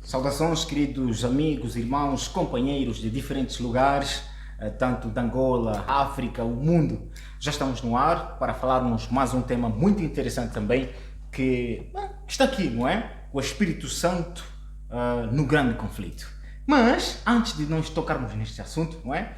Saudações, queridos amigos, irmãos, companheiros de diferentes lugares, tanto de Angola, África, o mundo. Já estamos no ar para falarmos mais um tema muito interessante também, que está aqui, não é? O Espírito Santo no grande conflito. Mas, antes de nós tocarmos neste assunto, não é?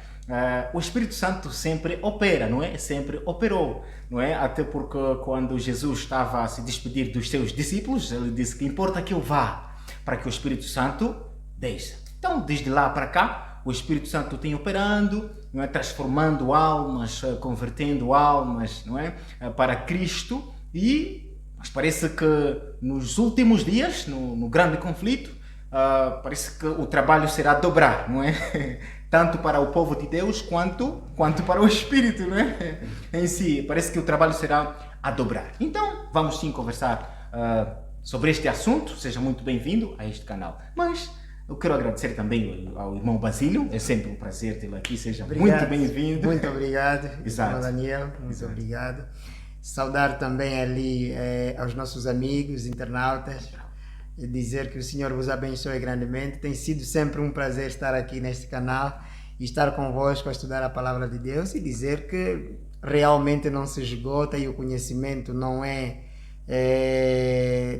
O Espírito Santo sempre opera, não é? Sempre operou, não é? Até porque quando Jesus estava a se despedir dos seus discípulos, ele disse que importa que eu vá, para que o Espírito Santo desça. Então, desde lá para cá, o Espírito Santo tem operando, não é? Transformando almas, convertendo almas, não é? Para Cristo. Mas parece que nos últimos dias, no grande conflito, parece que o trabalho será dobrar, não é? Tanto para o povo de Deus quanto para o Espírito, não é? Em si, parece que o trabalho será a dobrar. Então, vamos sim conversar sobre este assunto. Seja muito bem-vindo a este canal. Mas eu quero agradecer também ao irmão Basílio. É sempre um prazer tê-lo aqui. Seja muito bem-vindo. Muito obrigado, Exato. irmão Daniel. Muito obrigado. Saudar também ali aos nossos amigos internautas. E dizer que o Senhor vos abençoe grandemente. Tem sido sempre um prazer estar aqui neste canal e estar convosco a estudar a palavra de Deus e dizer que realmente não se esgota e o conhecimento não é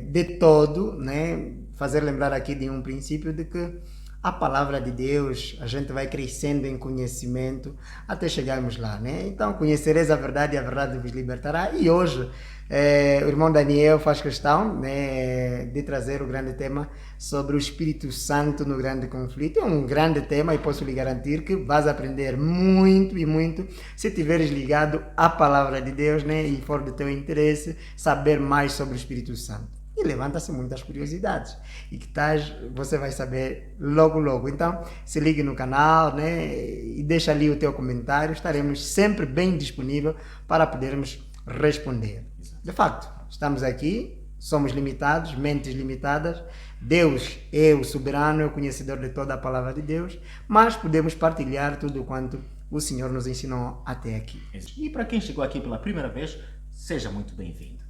de todo, né? Fazer lembrar aqui de um princípio de que a palavra de Deus, a gente vai crescendo em conhecimento até chegarmos lá, né? Então, conhecereis a verdade e a verdade vos libertará. E hoje, o irmão Daniel faz questão, né, de trazer o grande tema sobre o Espírito Santo no grande conflito. É um grande tema e posso lhe garantir que vais aprender muito e muito se estiveres ligado à palavra de Deus, né, e for do teu interesse saber mais sobre o Espírito Santo. E levanta-se muitas curiosidades e que tais você vai saber logo. Então se ligue no canal, né, e deixa ali o teu comentário. Estaremos sempre bem disponível para podermos responder. De facto, estamos aqui, somos limitados, mentes limitadas. Deus é o soberano, é o conhecedor de toda a palavra de Deus, mas podemos partilhar tudo quanto o Senhor nos ensinou até aqui. E para quem chegou aqui pela primeira vez, seja muito bem-vindo.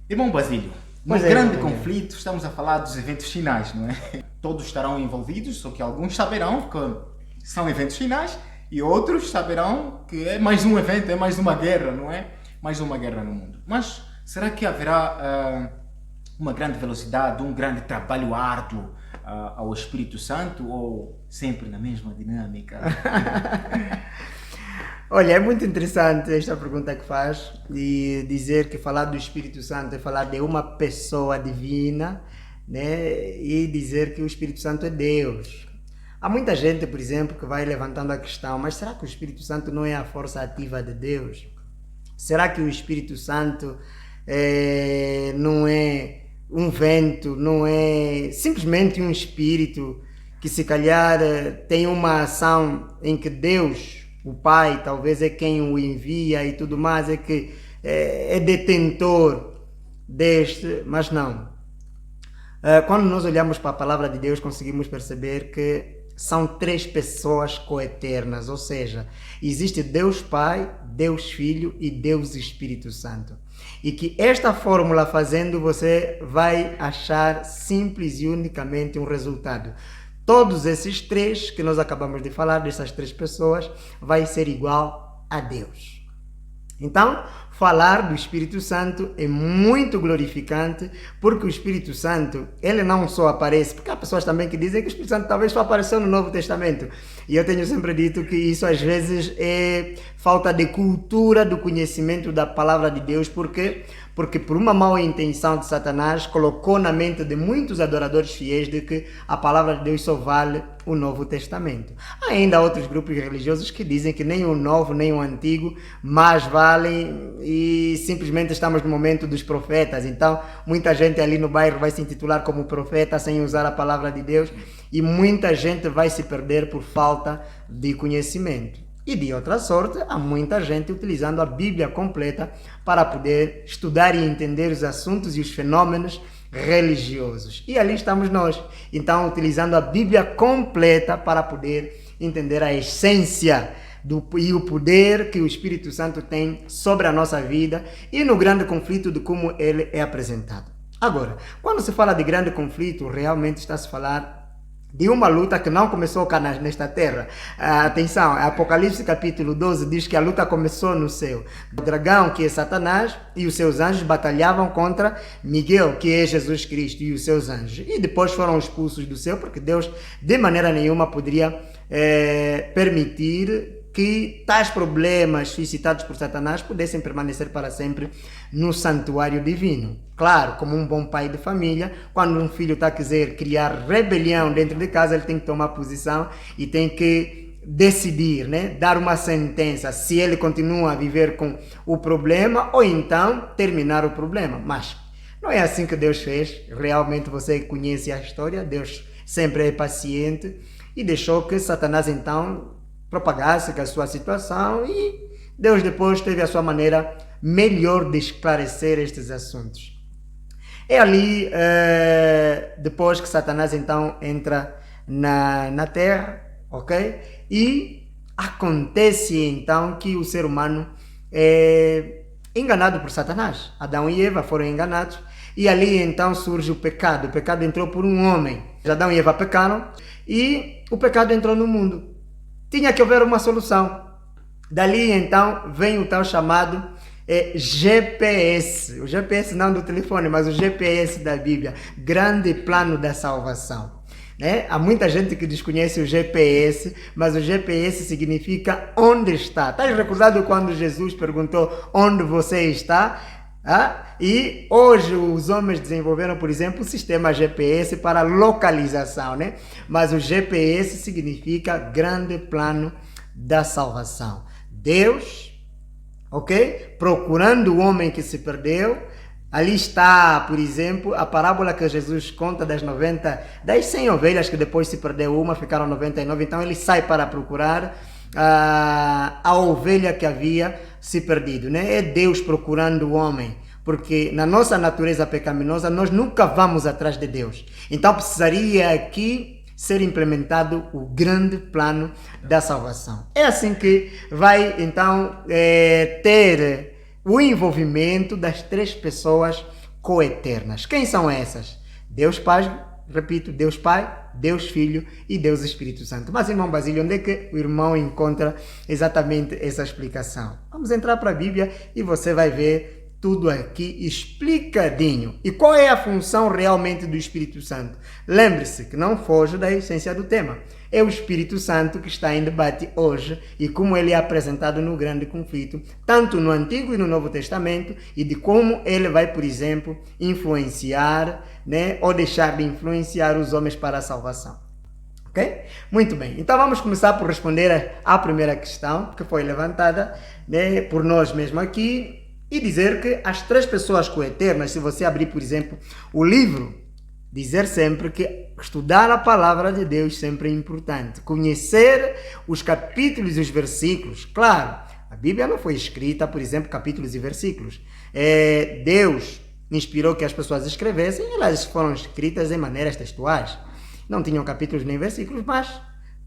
Irmão Basílio, no Pois é, grande irmão. conflito, estamos a falar dos eventos finais, não é? Todos estarão envolvidos, só que alguns saberão que são eventos finais e outros saberão que é mais um evento, é mais uma guerra, não é? Mais uma guerra no mundo. Mas será que haverá uma grande velocidade, um grande trabalho árduo ao Espírito Santo ou sempre na mesma dinâmica? Olha, é muito interessante esta pergunta que faz, de dizer que falar do Espírito Santo é falar de uma pessoa divina, né? E dizer que o Espírito Santo é Deus. Há muita gente, por exemplo, que vai levantando a questão, mas será que o Espírito Santo não é a força ativa de Deus? Será que o Espírito Santo não é um vento, não é simplesmente um espírito que se calhar tem uma ação em que Deus, o Pai, talvez é quem o envia e tudo mais, é que é detentor deste, mas não. Quando nós olhamos para a palavra de Deus, conseguimos perceber que são três pessoas coeternas, ou seja, existe Deus Pai, Deus Filho e Deus Espírito Santo. E que esta fórmula fazendo, você vai achar simples e unicamente um resultado. Todos esses três que nós acabamos de falar, dessas três pessoas, vai ser igual a Deus. Então, falar do Espírito Santo é muito glorificante, porque o Espírito Santo, ele não só aparece, porque há pessoas também que dizem que o Espírito Santo talvez só apareceu no Novo Testamento. E eu tenho sempre dito que isso às vezes é falta de cultura do conhecimento da palavra de Deus, porque por uma má intenção de Satanás colocou na mente de muitos adoradores fiéis de que a palavra de Deus só vale o Novo Testamento. Há ainda outros grupos religiosos que dizem que nem o Novo nem o Antigo mais valem e simplesmente estamos no momento dos profetas. Então muita gente ali no bairro vai se intitular como profeta sem usar a palavra de Deus e muita gente vai se perder por falta de conhecimento. E de outra sorte, há muita gente utilizando a Bíblia completa para poder estudar e entender os assuntos e os fenômenos religiosos. E ali estamos nós, então, utilizando a Bíblia completa para poder entender a essência e o poder que o Espírito Santo tem sobre a nossa vida e no grande conflito de como ele é apresentado. Agora, quando se fala de grande conflito, realmente está a se falar de uma luta que não começou cá nesta terra. Atenção, Apocalipse capítulo 12 diz que a luta começou no céu. O dragão, que é Satanás, e os seus anjos batalhavam contra Miguel, que é Jesus Cristo, e os seus anjos. E depois foram expulsos do céu, porque Deus de maneira nenhuma poderia permitir que tais problemas suscitados por Satanás pudessem permanecer para sempre no santuário divino. Claro, como um bom pai de família, quando um filho está a quiser criar rebelião dentro de casa, ele tem que tomar posição e tem que decidir, né? Dar uma sentença, se ele continua a viver com o problema ou então terminar o problema. Mas não é assim que Deus fez. Realmente você conhece a história, Deus sempre é paciente e deixou que Satanás então propagasse com a sua situação e Deus depois teve a sua maneira melhor de esclarecer estes assuntos. É ali, depois que Satanás então entra na terra, ok? E acontece então que o ser humano é enganado por Satanás. Adão e Eva foram enganados e ali então surge o pecado. O pecado entrou por um homem. Adão e Eva pecaram e o pecado entrou no mundo. Tinha que haver uma solução. Dali então vem o tal chamado GPS. O GPS não do telefone, mas o GPS da Bíblia. Grande plano da salvação. Né? Há muita gente que desconhece o GPS, mas o GPS significa onde está. Estás recordado quando Jesus perguntou onde você está? E hoje os homens desenvolveram, por exemplo, o sistema GPS para localização, né? Mas o GPS significa grande plano da salvação. Deus, ok? Procurando o homem que se perdeu. Ali está, por exemplo, a parábola que Jesus conta das 100 ovelhas que depois se perdeu uma, ficaram 99. Então ele sai para procurar a ovelha que havia se perdido, né? É Deus procurando o homem, porque na nossa natureza pecaminosa nós nunca vamos atrás de Deus. Então precisaria aqui ser implementado o grande plano da salvação. É assim que vai então ter o envolvimento das três pessoas coeternas. Quem são essas? Deus Pai, repito, Deus Pai, Deus Filho e Deus Espírito Santo. Mas, irmão Basílio, onde é que o irmão encontra exatamente essa explicação? Vamos entrar para a Bíblia e você vai ver tudo aqui explicadinho. E qual é a função realmente do Espírito Santo? Lembre-se que não foge da essência do tema. É o Espírito Santo que está em debate hoje e como ele é apresentado no grande conflito, tanto no Antigo e no Novo Testamento, e de como ele vai, por exemplo, influenciar, né, ou deixar de influenciar os homens para a salvação. Ok? Muito bem. Então vamos começar por responder à primeira questão que foi levantada, né, por nós mesmos aqui, e dizer que as três pessoas coeternas, se você abrir, por exemplo, o livro, dizer sempre que estudar a palavra de Deus sempre é importante. Conhecer os capítulos e os versículos. Claro, a Bíblia não foi escrita, por exemplo, capítulos e versículos. Deus inspirou que as pessoas escrevessem, elas foram escritas em maneiras textuais. Não tinham capítulos nem versículos, mas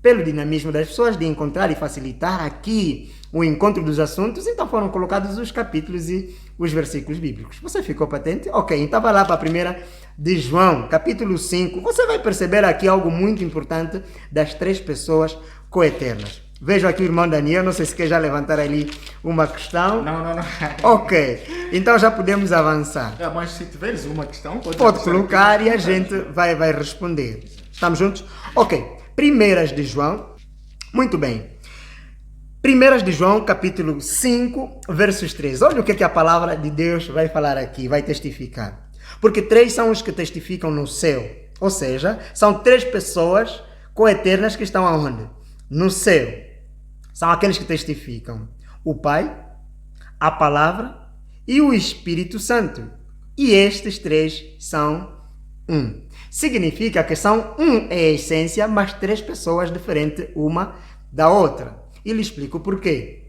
pelo dinamismo das pessoas de encontrar e facilitar aqui o encontro dos assuntos, então foram colocados os capítulos e os versículos bíblicos. Você ficou patente? Ok, então vai lá para a 1 de João, capítulo 5. Você vai perceber aqui algo muito importante das três pessoas coeternas. Vejo aqui o irmão Daniel, não sei se quer já levantar ali uma questão. Não. Ok, então já podemos avançar. Mas se tiveres uma questão, pode colocar aqui, e a gente vai responder. Estamos juntos? Ok, 1 de João, muito bem. 1 de João, capítulo 5, versos 3. Olha o que a palavra de Deus vai falar aqui, vai testificar. Porque três são os que testificam no céu. Ou seja, são três pessoas coeternas que estão aonde? No céu. São aqueles que testificam. O Pai, a Palavra e o Espírito Santo. E estes três são um. Significa que são um é a essência, mas três pessoas diferentes uma da outra. E lhe explico por quê.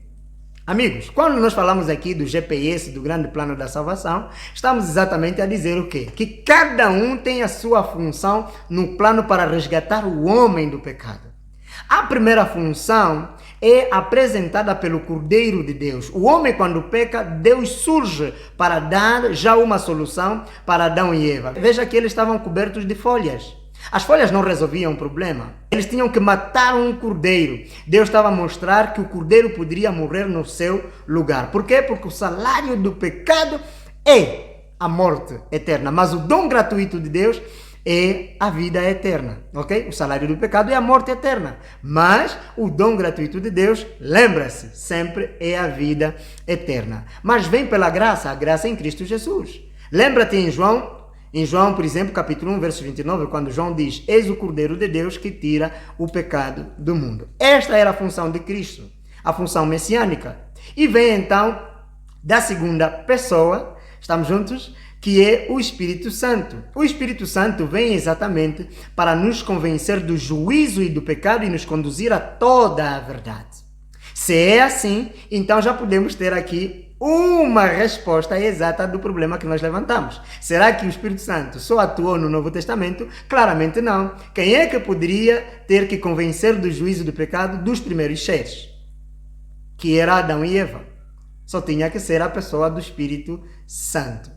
Amigos, quando nós falamos aqui do GPS, do grande plano da salvação, estamos exatamente a dizer o quê? Que cada um tem a sua função no plano para resgatar o homem do pecado. A primeira função é apresentada pelo Cordeiro de Deus. O homem, quando peca, Deus surge para dar já uma solução para Adão e Eva. Veja que eles estavam cobertos de folhas. As folhas não resolviam o problema. Eles tinham que matar um cordeiro. Deus estava a mostrar que o cordeiro poderia morrer no seu lugar. Por quê? Porque o salário do pecado é a morte eterna. Mas o dom gratuito de Deus é a vida eterna, ok? O salário do pecado é a morte eterna. Mas o dom gratuito de Deus, lembra-se, sempre é a vida eterna. Mas vem pela graça, a graça em Cristo Jesus. Lembra-te em João, por exemplo, capítulo 1, verso 29, quando João diz: eis o Cordeiro de Deus que tira o pecado do mundo. Esta era a função de Cristo, a função messiânica. E vem então da segunda pessoa, estamos juntos? Que é o Espírito Santo. O Espírito Santo vem exatamente para nos convencer do juízo e do pecado e nos conduzir a toda a verdade. Se é assim, então já podemos ter aqui uma resposta exata do problema que nós levantamos. Será que o Espírito Santo só atuou no Novo Testamento? Claramente não. Quem é que poderia ter que convencer do juízo do pecado dos primeiros seres? Que era Adão e Eva. Só tinha que ser a pessoa do Espírito Santo.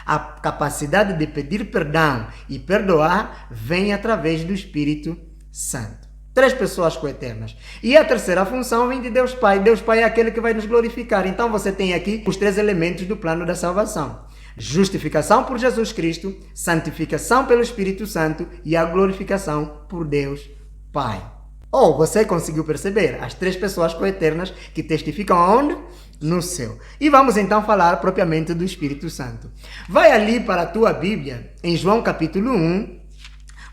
A capacidade de pedir perdão e perdoar vem através do Espírito Santo. 3 pessoas coeternas. E a terceira função vem de Deus Pai. Deus Pai é aquele que vai nos glorificar. Então você tem aqui os 3 elementos do plano da salvação: justificação por Jesus Cristo, santificação pelo Espírito Santo e a glorificação por Deus Pai. Ou você conseguiu perceber as 3 pessoas coeternas que testificam aonde? No céu. E vamos então falar propriamente do Espírito Santo. Vai ali para a tua Bíblia, em João capítulo 1,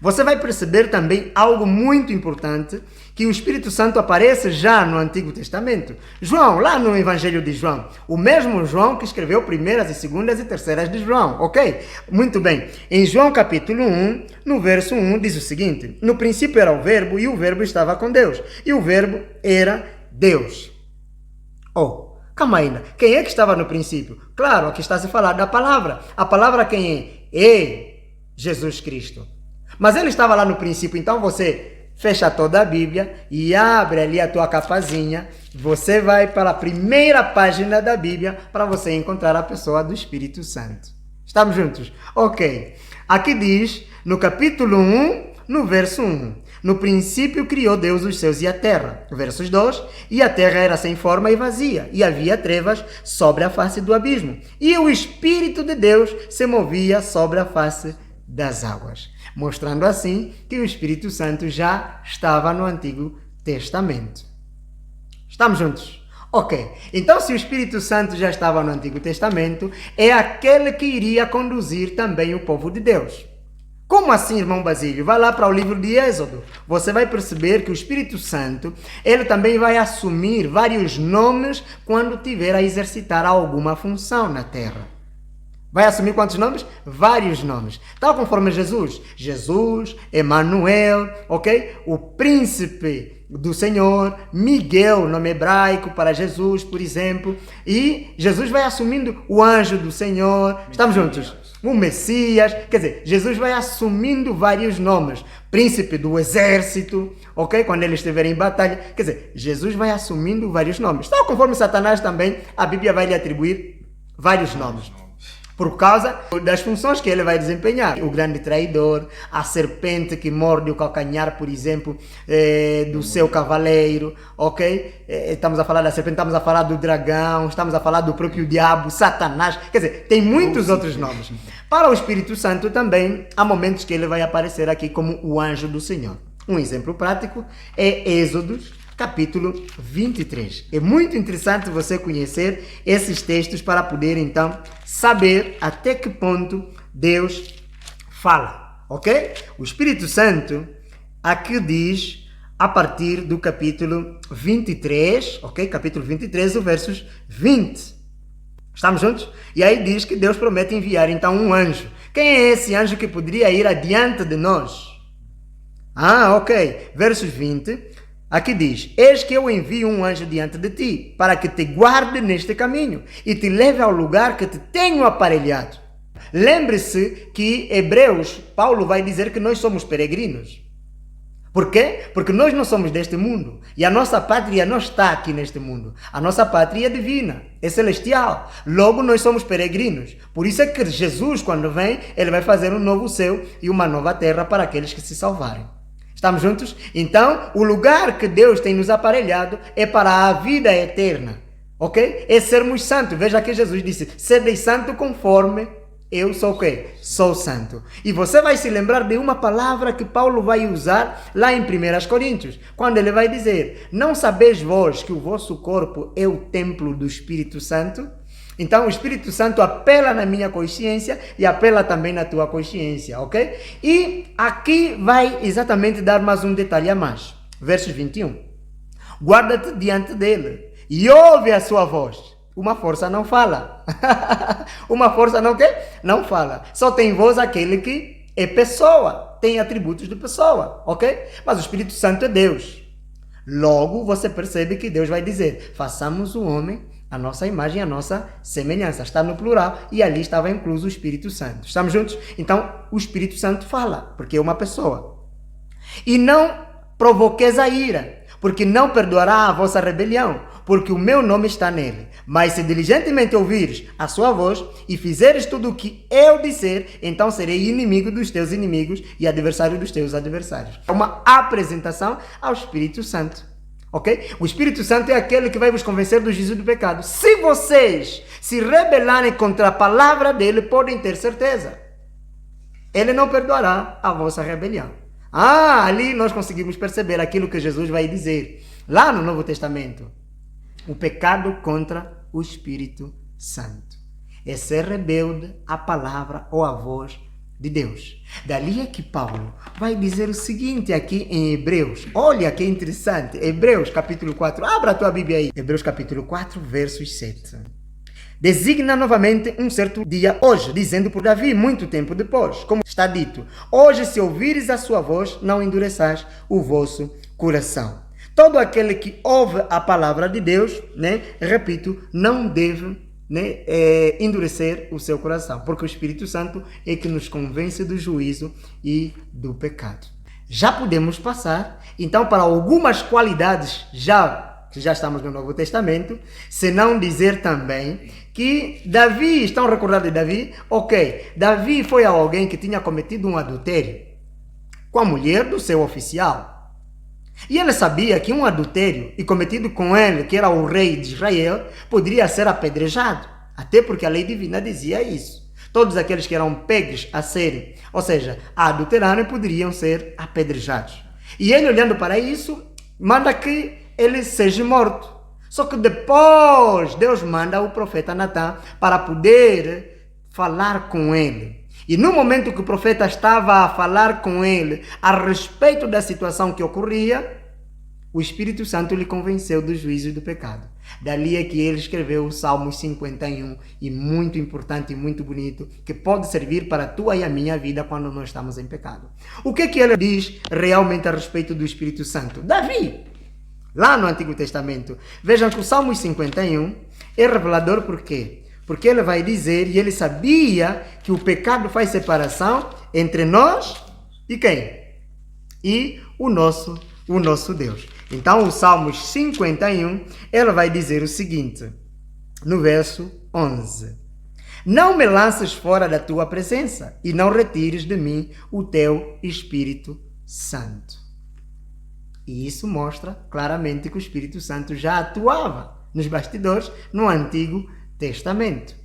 você vai perceber também algo muito importante, que o Espírito Santo aparece já no Antigo Testamento. João, lá no Evangelho de João, o mesmo João que escreveu 1ª, 2ª e 3ª de João, ok? Muito bem. Em João capítulo 1, no verso 1, diz o seguinte: no princípio era o Verbo, e o Verbo estava com Deus, e o Verbo era Deus. Calma ainda. Quem é que estava no princípio? Claro, aqui está se falando da palavra. A palavra quem é? É Jesus Cristo. Mas ele estava lá no princípio, então você fecha toda a Bíblia e abre ali a tua capazinha. Você vai para a primeira página da Bíblia para você encontrar a pessoa do Espírito Santo. Estamos juntos? Ok. Aqui diz, no capítulo 1, no verso 1. No princípio criou Deus os céus e a terra. Versos 2. E a terra era sem forma e vazia, e havia trevas sobre a face do abismo. E o Espírito de Deus se movia sobre a face das águas. Mostrando assim que o Espírito Santo já estava no Antigo Testamento. Estamos juntos? Ok. Então, se o Espírito Santo já estava no Antigo Testamento, é aquele que iria conduzir também o povo de Deus. Como assim, irmão Basílio? Vai lá para o livro de Êxodo. Você vai perceber que o Espírito Santo, ele também vai assumir vários nomes quando tiver a exercitar alguma função na terra. Vai assumir quantos nomes? Vários nomes. Tal conforme Jesus. Jesus, Emanuel, ok? O príncipe do Senhor, Miguel, nome hebraico para Jesus, por exemplo. E Jesus vai assumindo o anjo do Senhor. Estamos juntos? O Messias. Quer dizer, Jesus vai assumindo vários nomes. Príncipe do exército, ok? Quando ele estiver em batalha. Quer dizer, Jesus vai assumindo vários nomes. Tal conforme Satanás também, a Bíblia vai lhe atribuir vários nomes. Por causa das funções que ele vai desempenhar. O grande traidor, a serpente que morde o calcanhar, por exemplo, do seu cavaleiro, ok? Estamos a falar da serpente, estamos a falar do dragão, estamos a falar do próprio diabo, Satanás. Quer dizer, tem muitos outros nomes. Para o Espírito Santo também, há momentos que ele vai aparecer aqui como o anjo do Senhor. Um exemplo prático é Êxodo, capítulo 23. É muito interessante você conhecer esses textos para poder, então, saber até que ponto Deus fala, ok? O Espírito Santo aqui diz, a partir do capítulo 23, ok? Capítulo 23, o versos 20. Estamos juntos? E aí diz que Deus promete enviar, então, um anjo. Quem é esse anjo que poderia ir adiante de nós? Ok. Versos 20. Aqui diz: eis que eu envio um anjo diante de ti, para que te guarde neste caminho e te leve ao lugar que te tenho aparelhado. Lembre-se que Hebreus, Paulo vai dizer que nós somos peregrinos. Por quê? Porque nós não somos deste mundo. E a nossa pátria não está aqui neste mundo. A nossa pátria é divina, é celestial. Logo, nós somos peregrinos. Por isso é que Jesus, quando vem, ele vai fazer um novo céu e uma nova terra para aqueles que se salvarem. Estamos juntos? Então, o lugar que Deus tem nos aparelhado é para a vida eterna. Ok? É sermos santos. Veja que Jesus disse, sede santo conforme eu sou o quê? Sou santo. E você vai se lembrar de uma palavra que Paulo vai usar lá em 1 Coríntios, quando ele vai dizer, não sabeis vós que o vosso corpo é o templo do Espírito Santo? Então o Espírito Santo apela na minha consciência e apela também na tua consciência, ok? E aqui vai exatamente dar mais um detalhe a mais. Versos 21. Guarda-te diante dele e ouve a sua voz. Uma força não fala. Uma força não quê? Não fala. Só tem voz aquele que é pessoa. Tem atributos de pessoa, ok? Mas o Espírito Santo é Deus. Logo, você percebe que Deus vai dizer, façamos o homem a nossa imagem, a nossa semelhança. Está no plural e ali estava incluso o Espírito Santo. Estamos juntos? Então, o Espírito Santo fala, porque é uma pessoa. E não provoqueis a ira, porque não perdoará a vossa rebelião, porque o meu nome está nele. Mas se diligentemente ouvires a sua voz e fizeres tudo o que eu disser, então serei inimigo dos teus inimigos e adversário dos teus adversários. É uma apresentação ao Espírito Santo. Ok? O Espírito Santo é aquele que vai vos convencer do juízo do pecado. Se vocês se rebelarem contra a palavra dele, podem ter certeza. Ele não perdoará a vossa rebelião. Ali nós conseguimos perceber aquilo que Jesus vai dizer lá no Novo Testamento. O pecado contra o Espírito Santo é ser rebelde à palavra ou à voz de Deus. Dali é que Paulo vai dizer o seguinte aqui em Hebreus. Olha que interessante. Hebreus capítulo 4. Abra a tua Bíblia aí. Hebreus capítulo 4, versos 7. Designa novamente um certo dia hoje, dizendo por Davi, muito tempo depois, como está dito, hoje se ouvires a sua voz, não endureçais o vosso coração. Todo aquele que ouve a palavra de Deus, repito, não deve endurecer o seu coração, porque o Espírito Santo é que nos convence do juízo e do pecado. Já podemos passar, então, para algumas qualidades, que já estamos no Novo Testamento, se não dizer também que Davi, estão recordados de Davi? Ok, Davi foi alguém que tinha cometido um adultério com a mulher do seu oficial. E ele sabia que um adultério, e cometido com ele, que era o rei de Israel, poderia ser apedrejado. Até porque a lei divina dizia isso. Todos aqueles que eram pegos a sério, ou seja, a adulterarem, poderiam ser apedrejados. E ele, olhando para isso, manda que ele seja morto. Só que depois, Deus manda o profeta Natã para poder falar com ele. E no momento que o profeta estava a falar com ele a respeito da situação que ocorria, o Espírito Santo lhe convenceu do juízo e do pecado. Dali é que ele escreveu o Salmo 51, e muito importante e muito bonito, que pode servir para a tua e a minha vida quando nós estamos em pecado. O que é que ele diz realmente a respeito do Espírito Santo? Davi, lá no Antigo Testamento. Vejam que o Salmo 51 é revelador por quê? Porque ele vai dizer, e ele sabia que o pecado faz separação entre nós e quem? E o nosso Deus. Então, o Salmo 51, ele vai dizer o seguinte, no verso 11. Não me lances fora da tua presença e não retires de mim o teu Espírito Santo. E isso mostra claramente que o Espírito Santo já atuava nos bastidores no Antigo Testamento.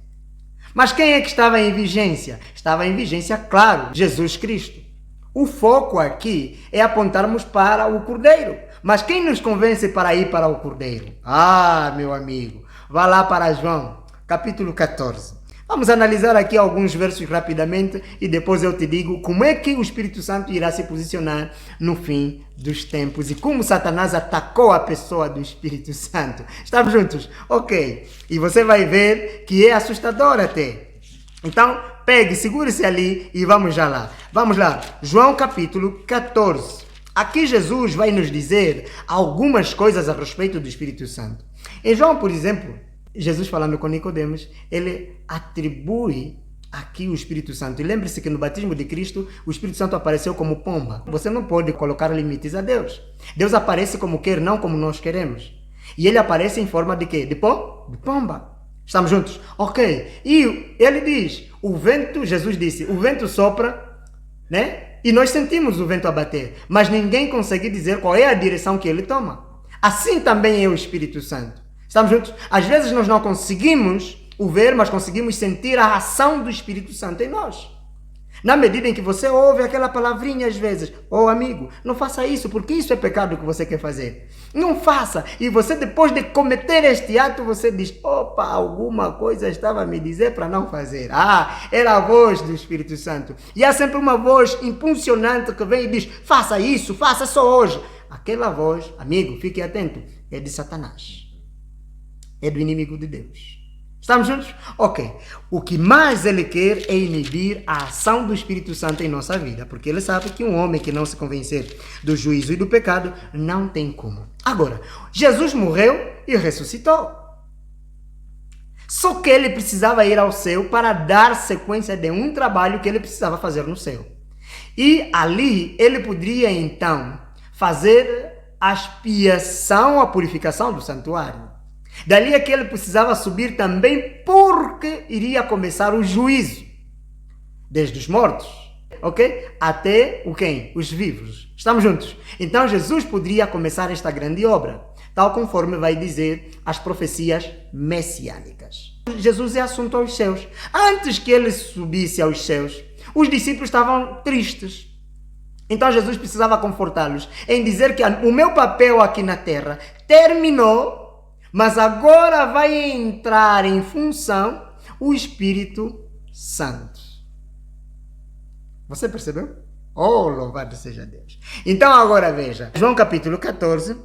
Mas quem é que estava em vigência? Estava em vigência, claro, Jesus Cristo. O foco aqui é apontarmos para o Cordeiro. Mas quem nos convence para ir para o Cordeiro? Meu amigo, vá lá para João, capítulo 14. Vamos analisar aqui alguns versos rapidamente e depois eu te digo como é que o Espírito Santo irá se posicionar no fim dos tempos e como Satanás atacou a pessoa do Espírito Santo. Estamos juntos? Ok. E você vai ver que é assustador até. Então, pegue, segure-se ali e vamos já lá. Vamos lá. João capítulo 14. Aqui Jesus vai nos dizer algumas coisas a respeito do Espírito Santo. Em João, por exemplo, Jesus falando com Nicodemos, ele atribui aqui o Espírito Santo. E lembre-se que no batismo de Cristo, o Espírito Santo apareceu como pomba. Você não pode colocar limites a Deus. Deus aparece como quer, não como nós queremos. E ele aparece em forma de quê? De pomba. Estamos juntos? Ok. E ele diz, o vento, Jesus disse, o vento sopra, né? E nós sentimos o vento a bater. Mas ninguém consegue dizer qual é a direção que ele toma. Assim também é o Espírito Santo. Estamos juntos? Às vezes nós não conseguimos o ver, mas conseguimos sentir a ação do Espírito Santo em nós. Na medida em que você ouve aquela palavrinha às vezes, amigo, não faça isso, porque isso é pecado que você quer fazer. Não faça. E você, depois de cometer este ato, você diz, alguma coisa estava a me dizer para não fazer. Era a voz do Espírito Santo. E há sempre uma voz impulsionante que vem e diz, faça isso, faça só hoje. Aquela voz, amigo, fique atento, é de Satanás. É do inimigo de Deus. Estamos juntos? Ok. O que mais ele quer é inibir a ação do Espírito Santo em nossa vida, porque ele sabe que um homem que não se convencer do juízo e do pecado não tem como. Agora, Jesus morreu e ressuscitou. Só que ele precisava ir ao céu para dar sequência de um trabalho que ele precisava fazer no céu. E ali ele poderia então fazer a expiação, a purificação do santuário. Dali é que ele precisava subir também, porque iria começar o juízo, desde os mortos, ok? Até o quem? Os vivos. Estamos juntos? Então Jesus poderia começar esta grande obra, tal conforme vai dizer as profecias messiânicas. Jesus é assunto aos céus. Antes que ele subisse aos céus, os discípulos estavam tristes. Então Jesus precisava confortá-los em dizer que o meu papel aqui na terra terminou, mas agora vai entrar em função o Espírito Santo. Você percebeu? Louvado seja Deus. Então agora veja, João capítulo 14,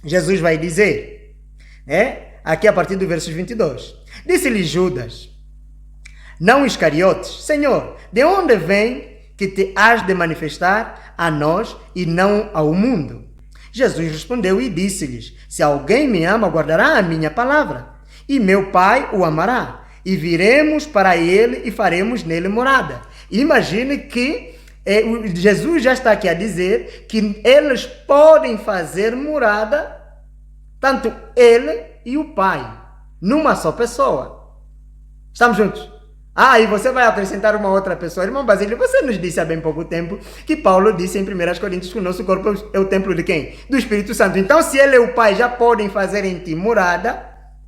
Jesus vai dizer, aqui a partir do verso 22. Disse-lhe Judas, não Iscariotes, Senhor, de onde vem que te has de manifestar a nós e não ao mundo? Jesus respondeu e disse-lhes, se alguém me ama, guardará a minha palavra, e meu Pai o amará, e viremos para ele e faremos nele morada. Imagine que Jesus já está aqui a dizer que eles podem fazer morada, tanto ele e o Pai, numa só pessoa. Estamos juntos? E você vai acrescentar uma outra pessoa. Irmão Basílio, você nos disse há bem pouco tempo que Paulo disse em 1 Coríntios que o nosso corpo é o templo de quem? Do Espírito Santo. Então, se ele e o Pai já podem fazer em ti morada,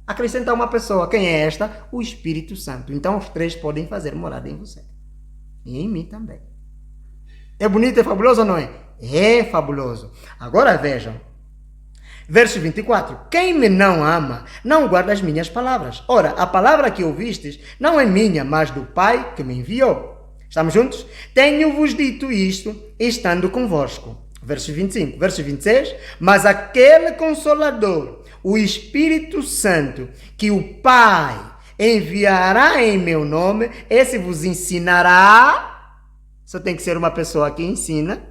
acrescentar uma pessoa. Quem é esta? O Espírito Santo. Então, os três podem fazer morada em você. E em mim também. É bonito, é fabuloso ou não é? É fabuloso. Agora vejam. Verso 24, quem me não ama, não guarda as minhas palavras. Ora, a palavra que ouvistes não é minha, mas do Pai que me enviou. Estamos juntos? Tenho-vos dito isto, estando convosco. Verso 25, verso 26, mas aquele Consolador, o Espírito Santo, que o Pai enviará em meu nome, esse vos ensinará, só tem que ser uma pessoa que ensina,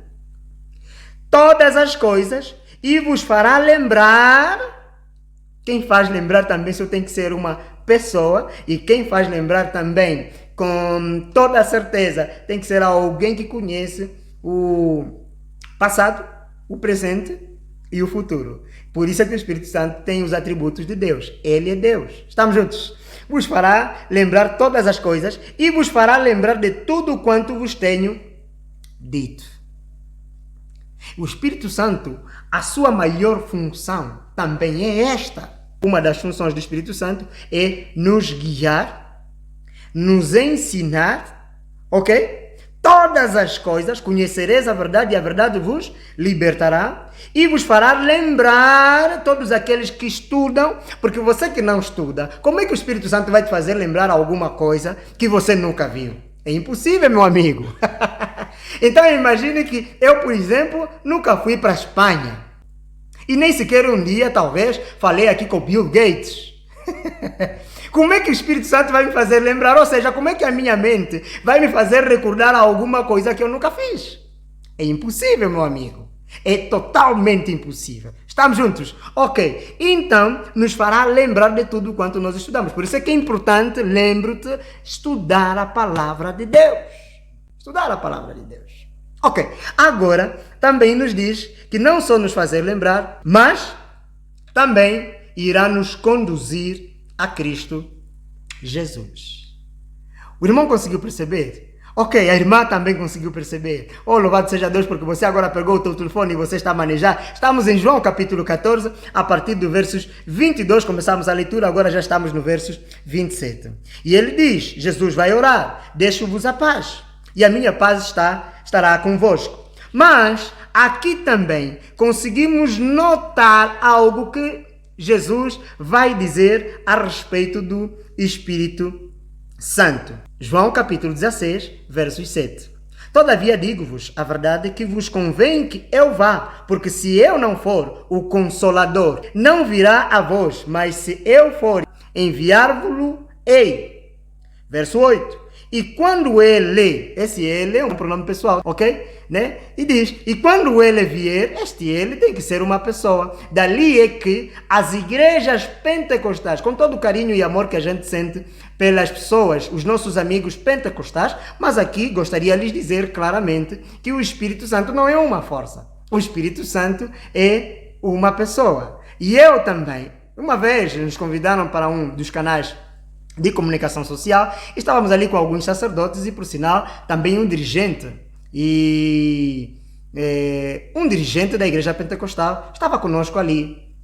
todas as coisas, e vos fará lembrar. Quem faz lembrar também só tem que ser uma pessoa. E quem faz lembrar também com toda a certeza tem que ser alguém que conhece o passado, o presente e o futuro. Por isso é que o Espírito Santo tem os atributos de Deus. Ele é Deus. Estamos juntos? Vos fará lembrar todas as coisas e vos fará lembrar de tudo quanto vos tenho dito. O Espírito Santo, a sua maior função também é esta. Uma das funções do Espírito Santo é nos guiar, nos ensinar, ok? Todas as coisas, conhecereis a verdade e a verdade vos libertará e vos fará lembrar todos aqueles que estudam, porque você que não estuda, como é que o Espírito Santo vai te fazer lembrar alguma coisa que você nunca viu? É impossível, meu amigo. Então imagine que eu, por exemplo, nunca fui para a Espanha. E nem sequer um dia, talvez, falei aqui com Bill Gates. Como é que o Espírito Santo vai me fazer lembrar? Ou seja, como é que a minha mente vai me fazer recordar alguma coisa que eu nunca fiz? É impossível, meu amigo. É totalmente impossível. Estamos juntos? Ok. Então, nos fará lembrar de tudo quanto nós estudamos. Por isso é que é importante, lembro-te, estudar a palavra de Deus. Estudar a palavra de Deus. Ok. Agora, também nos diz que não só nos fazer lembrar, mas também irá nos conduzir a Cristo Jesus. O irmão conseguiu perceber? Ok, a irmã também conseguiu perceber. Oh, louvado seja Deus, porque você agora pegou o teu telefone e você está a manejar. Estamos em João capítulo 14, a partir do versos 22, começamos a leitura, agora já estamos no versos 27. E ele diz, Jesus vai orar, deixo-vos a paz, e a minha paz estará convosco. Mas, aqui também, conseguimos notar algo que Jesus vai dizer a respeito do Espírito Santo. João capítulo 16, versos 7. Todavia digo-vos a verdade que vos convém que eu vá, porque se eu não for, o Consolador não virá a vós, mas se eu for, enviar-vos-ei. Verso 8. E quando ele, esse ele é um pronome pessoal, ok? Né? E diz, e quando ele vier, este ele tem que ser uma pessoa. Dali é que as igrejas pentecostais, com todo o carinho e amor que a gente sente pelas pessoas, os nossos amigos pentecostais, mas aqui gostaria de lhes dizer claramente que o Espírito Santo não é uma força. O Espírito Santo é uma pessoa. E eu também, uma vez nos convidaram para um dos canais de comunicação social, estávamos ali com alguns sacerdotes e, por sinal, também um dirigente um dirigente da igreja pentecostal estava conosco ali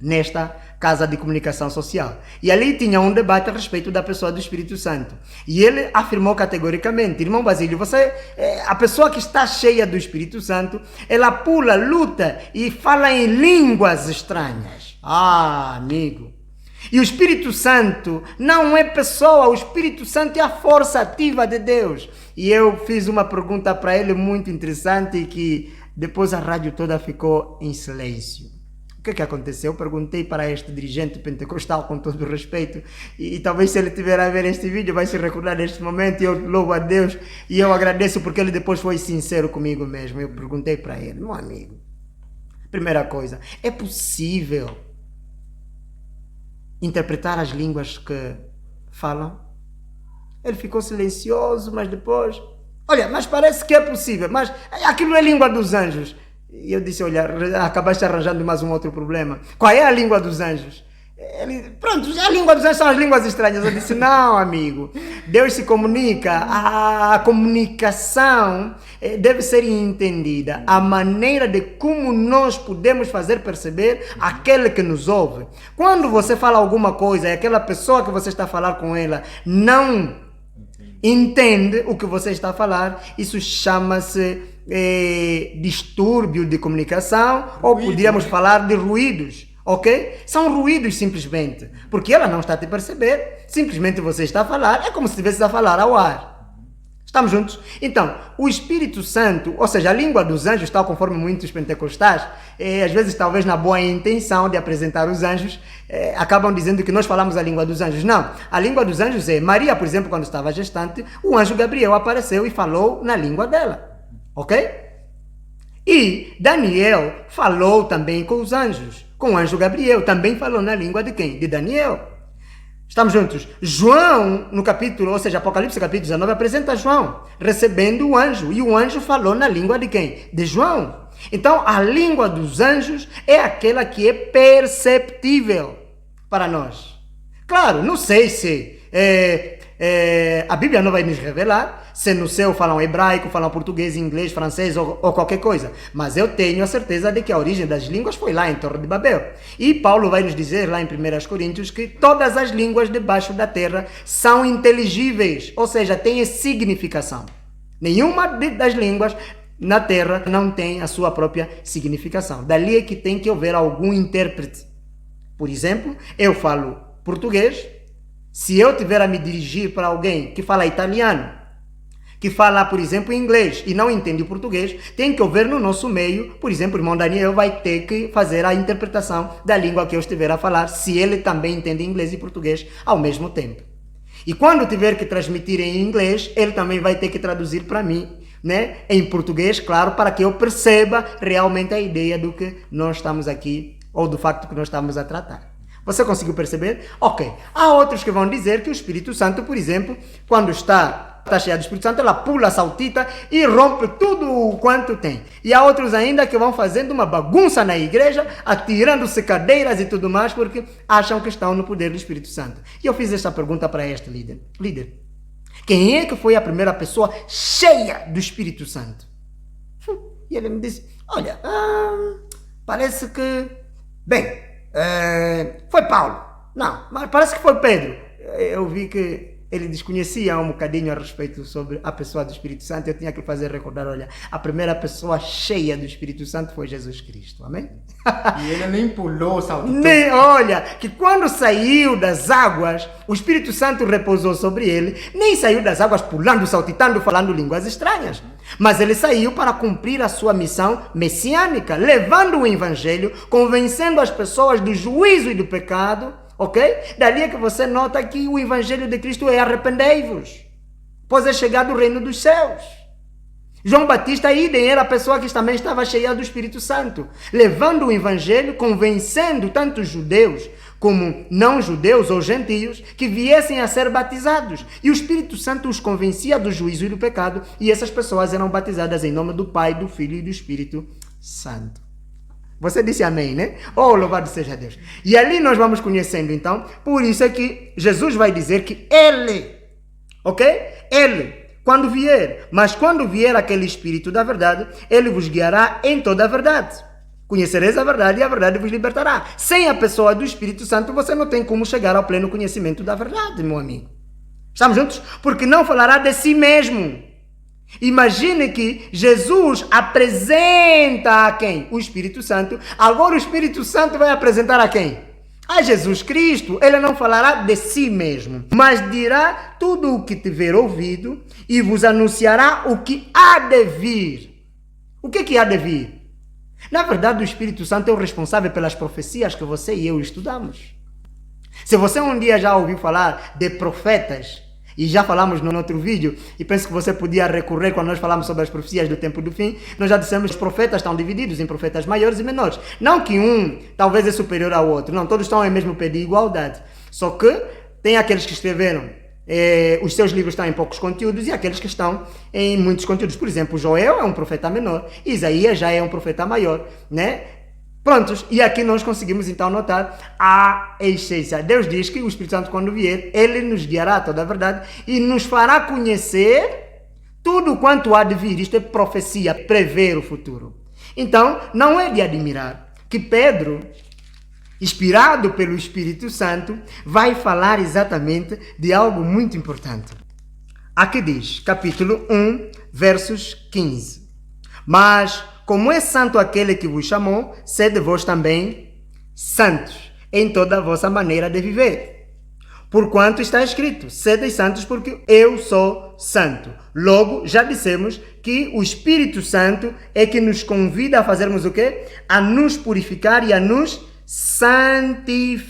nesta casa de comunicação social, e ali tinha um debate a respeito da pessoa do Espírito Santo, e ele afirmou categoricamente, irmão Basílio, a pessoa que está cheia do Espírito Santo, ela pula, luta e fala em línguas estranhas. Amigo, e o Espírito Santo não é pessoa, o Espírito Santo é a força ativa de Deus. E eu fiz uma pergunta para ele muito interessante e que depois a rádio toda ficou em silêncio. O que aconteceu? Eu perguntei para este dirigente pentecostal, com todo o respeito, e talvez se ele tiver a ver este vídeo vai se recordar deste momento, e eu louvo a Deus e eu agradeço porque ele depois foi sincero comigo mesmo. Eu perguntei para ele, meu amigo, primeira coisa, é possível interpretar as línguas que falam? Ele ficou silencioso, mas depois, olha, mas parece que é possível, mas aquilo é língua dos anjos. E eu disse, olha, acabaste arranjando mais um outro problema. Qual é a língua dos anjos? Ele, pronto, a língua dos anjos são as línguas estranhas. Eu disse, não, amigo, Deus se comunica, a comunicação deve ser entendida, a maneira de como nós podemos fazer perceber aquele que nos ouve. Quando você fala alguma coisa e aquela pessoa que você está a falar com ela não entende o que você está a falar, isso chama-se distúrbio de comunicação, ou poderíamos falar de ruídos. Ok? São ruídos simplesmente, porque ela não está a te perceber, simplesmente você está a falar, é como se estivesse a falar ao ar. Estamos juntos? Então, o Espírito Santo, ou seja, a língua dos anjos, tal conforme muitos pentecostais, às vezes talvez na boa intenção de apresentar os anjos, acabam dizendo que nós falamos a língua dos anjos. Não, a língua dos anjos é, Maria, por exemplo, quando estava gestante, o anjo Gabriel apareceu e falou na língua dela. Ok? E Daniel falou também com os anjos. Com o anjo Gabriel, também falou na língua de quem? De Daniel. Estamos juntos? João, no capítulo, ou seja, Apocalipse capítulo 19, apresenta João, recebendo o anjo, e o anjo falou na língua de quem? De João. Então, a língua dos anjos é aquela que é perceptível para nós. Claro, não sei se a Bíblia não vai nos revelar se no céu falam hebraico, falam português, inglês, francês ou qualquer coisa. Mas eu tenho a certeza de que a origem das línguas foi lá em Torre de Babel. E Paulo vai nos dizer lá em 1 Coríntios que todas as línguas debaixo da terra são inteligíveis, ou seja, têm significação. Nenhuma das línguas na terra não tem a sua própria significação. Dali é que tem que haver algum intérprete. Por exemplo, eu falo português. Se eu tiver a me dirigir para alguém que fala italiano, que fala, por exemplo, inglês e não entende o português, tem que haver no nosso meio, por exemplo, o irmão Daniel vai ter que fazer a interpretação da língua que eu estiver a falar, se ele também entende inglês e português ao mesmo tempo. E quando tiver que transmitir em inglês, ele também vai ter que traduzir para mim, né, em português, claro, para que eu perceba realmente a ideia do que nós estamos aqui, ou do facto que nós estamos a tratar. Você conseguiu perceber? Ok. Há outros que vão dizer que o Espírito Santo, por exemplo, quando está cheia do Espírito Santo, ela pula, saltita e rompe tudo quanto tem. E há outros ainda que vão fazendo uma bagunça na igreja, atirando-se cadeiras e tudo mais, porque acham que estão no poder do Espírito Santo. E eu fiz esta pergunta para este líder. Líder, quem é que foi a primeira pessoa cheia do Espírito Santo? E ele me disse, olha, parece que... Bem, foi Paulo. Não, mas parece que foi Pedro. Eu vi que ele desconhecia um bocadinho a respeito sobre a pessoa do Espírito Santo. Eu tinha que fazer recordar, olha, a primeira pessoa cheia do Espírito Santo foi Jesus Cristo, amém? E ele nem pulou, saltou. Olha, que quando saiu das águas, o Espírito Santo repousou sobre ele, nem saiu das águas pulando, saltitando, falando línguas estranhas. Mas ele saiu para cumprir a sua missão messiânica, levando o evangelho, convencendo as pessoas do juízo e do pecado. Ok? Dali é que você nota que o Evangelho de Cristo é arrependei-vos, pois é chegado o reino dos céus. João Batista, idem, era a pessoa que também estava cheia do Espírito Santo, levando o Evangelho, convencendo tanto judeus como não judeus ou gentios que viessem a ser batizados. E o Espírito Santo os convencia do juízo e do pecado, e essas pessoas eram batizadas em nome do Pai, do Filho e do Espírito Santo. Você disse amém, né? Oh, louvado seja Deus. E ali nós vamos conhecendo, então, por isso é que Jesus vai dizer que Ele, ok? Ele, quando vier, mas quando vier aquele Espírito da verdade, Ele vos guiará em toda a verdade. Conhecereis a verdade e a verdade vos libertará. Sem a pessoa do Espírito Santo, você não tem como chegar ao pleno conhecimento da verdade, meu amigo. Estamos juntos? Porque não falará de si mesmo. Imagine que Jesus apresenta a quem? O Espírito Santo. Agora o Espírito Santo vai apresentar a quem? A Jesus Cristo. Ele não falará de si mesmo, mas dirá tudo o que tiver ouvido e vos anunciará o que há de vir. O que há de vir? Na verdade, o Espírito Santo é o responsável pelas profecias que você e eu estudamos. Se você um dia já ouviu falar de profetas, e já falamos no outro vídeo, e penso que você podia recorrer quando nós falamos sobre as profecias do tempo do fim, nós já dissemos que os profetas estão divididos em profetas maiores e menores. Não que um talvez é superior ao outro, não, todos estão em mesmo pé de igualdade. Só que tem aqueles que escreveram, os seus livros estão em poucos conteúdos e aqueles que estão em muitos conteúdos. Por exemplo, Joel é um profeta menor, Isaías já é um profeta maior, né? Prontos, e aqui nós conseguimos então notar a essência. Deus diz que o Espírito Santo, quando vier, Ele nos guiará a toda a verdade e nos fará conhecer tudo quanto há de vir. Isto é profecia, prever o futuro. Então, não é de admirar que Pedro, inspirado pelo Espírito Santo, vai falar exatamente de algo muito importante. Aqui diz, capítulo 1, versos 15. Mas como é santo aquele que vos chamou, sede vós também santos em toda a vossa maneira de viver. Porquanto está escrito, sede santos porque eu sou santo. Logo, já dissemos que o Espírito Santo é que nos convida a fazermos o quê? A nos purificar e a nos santificar.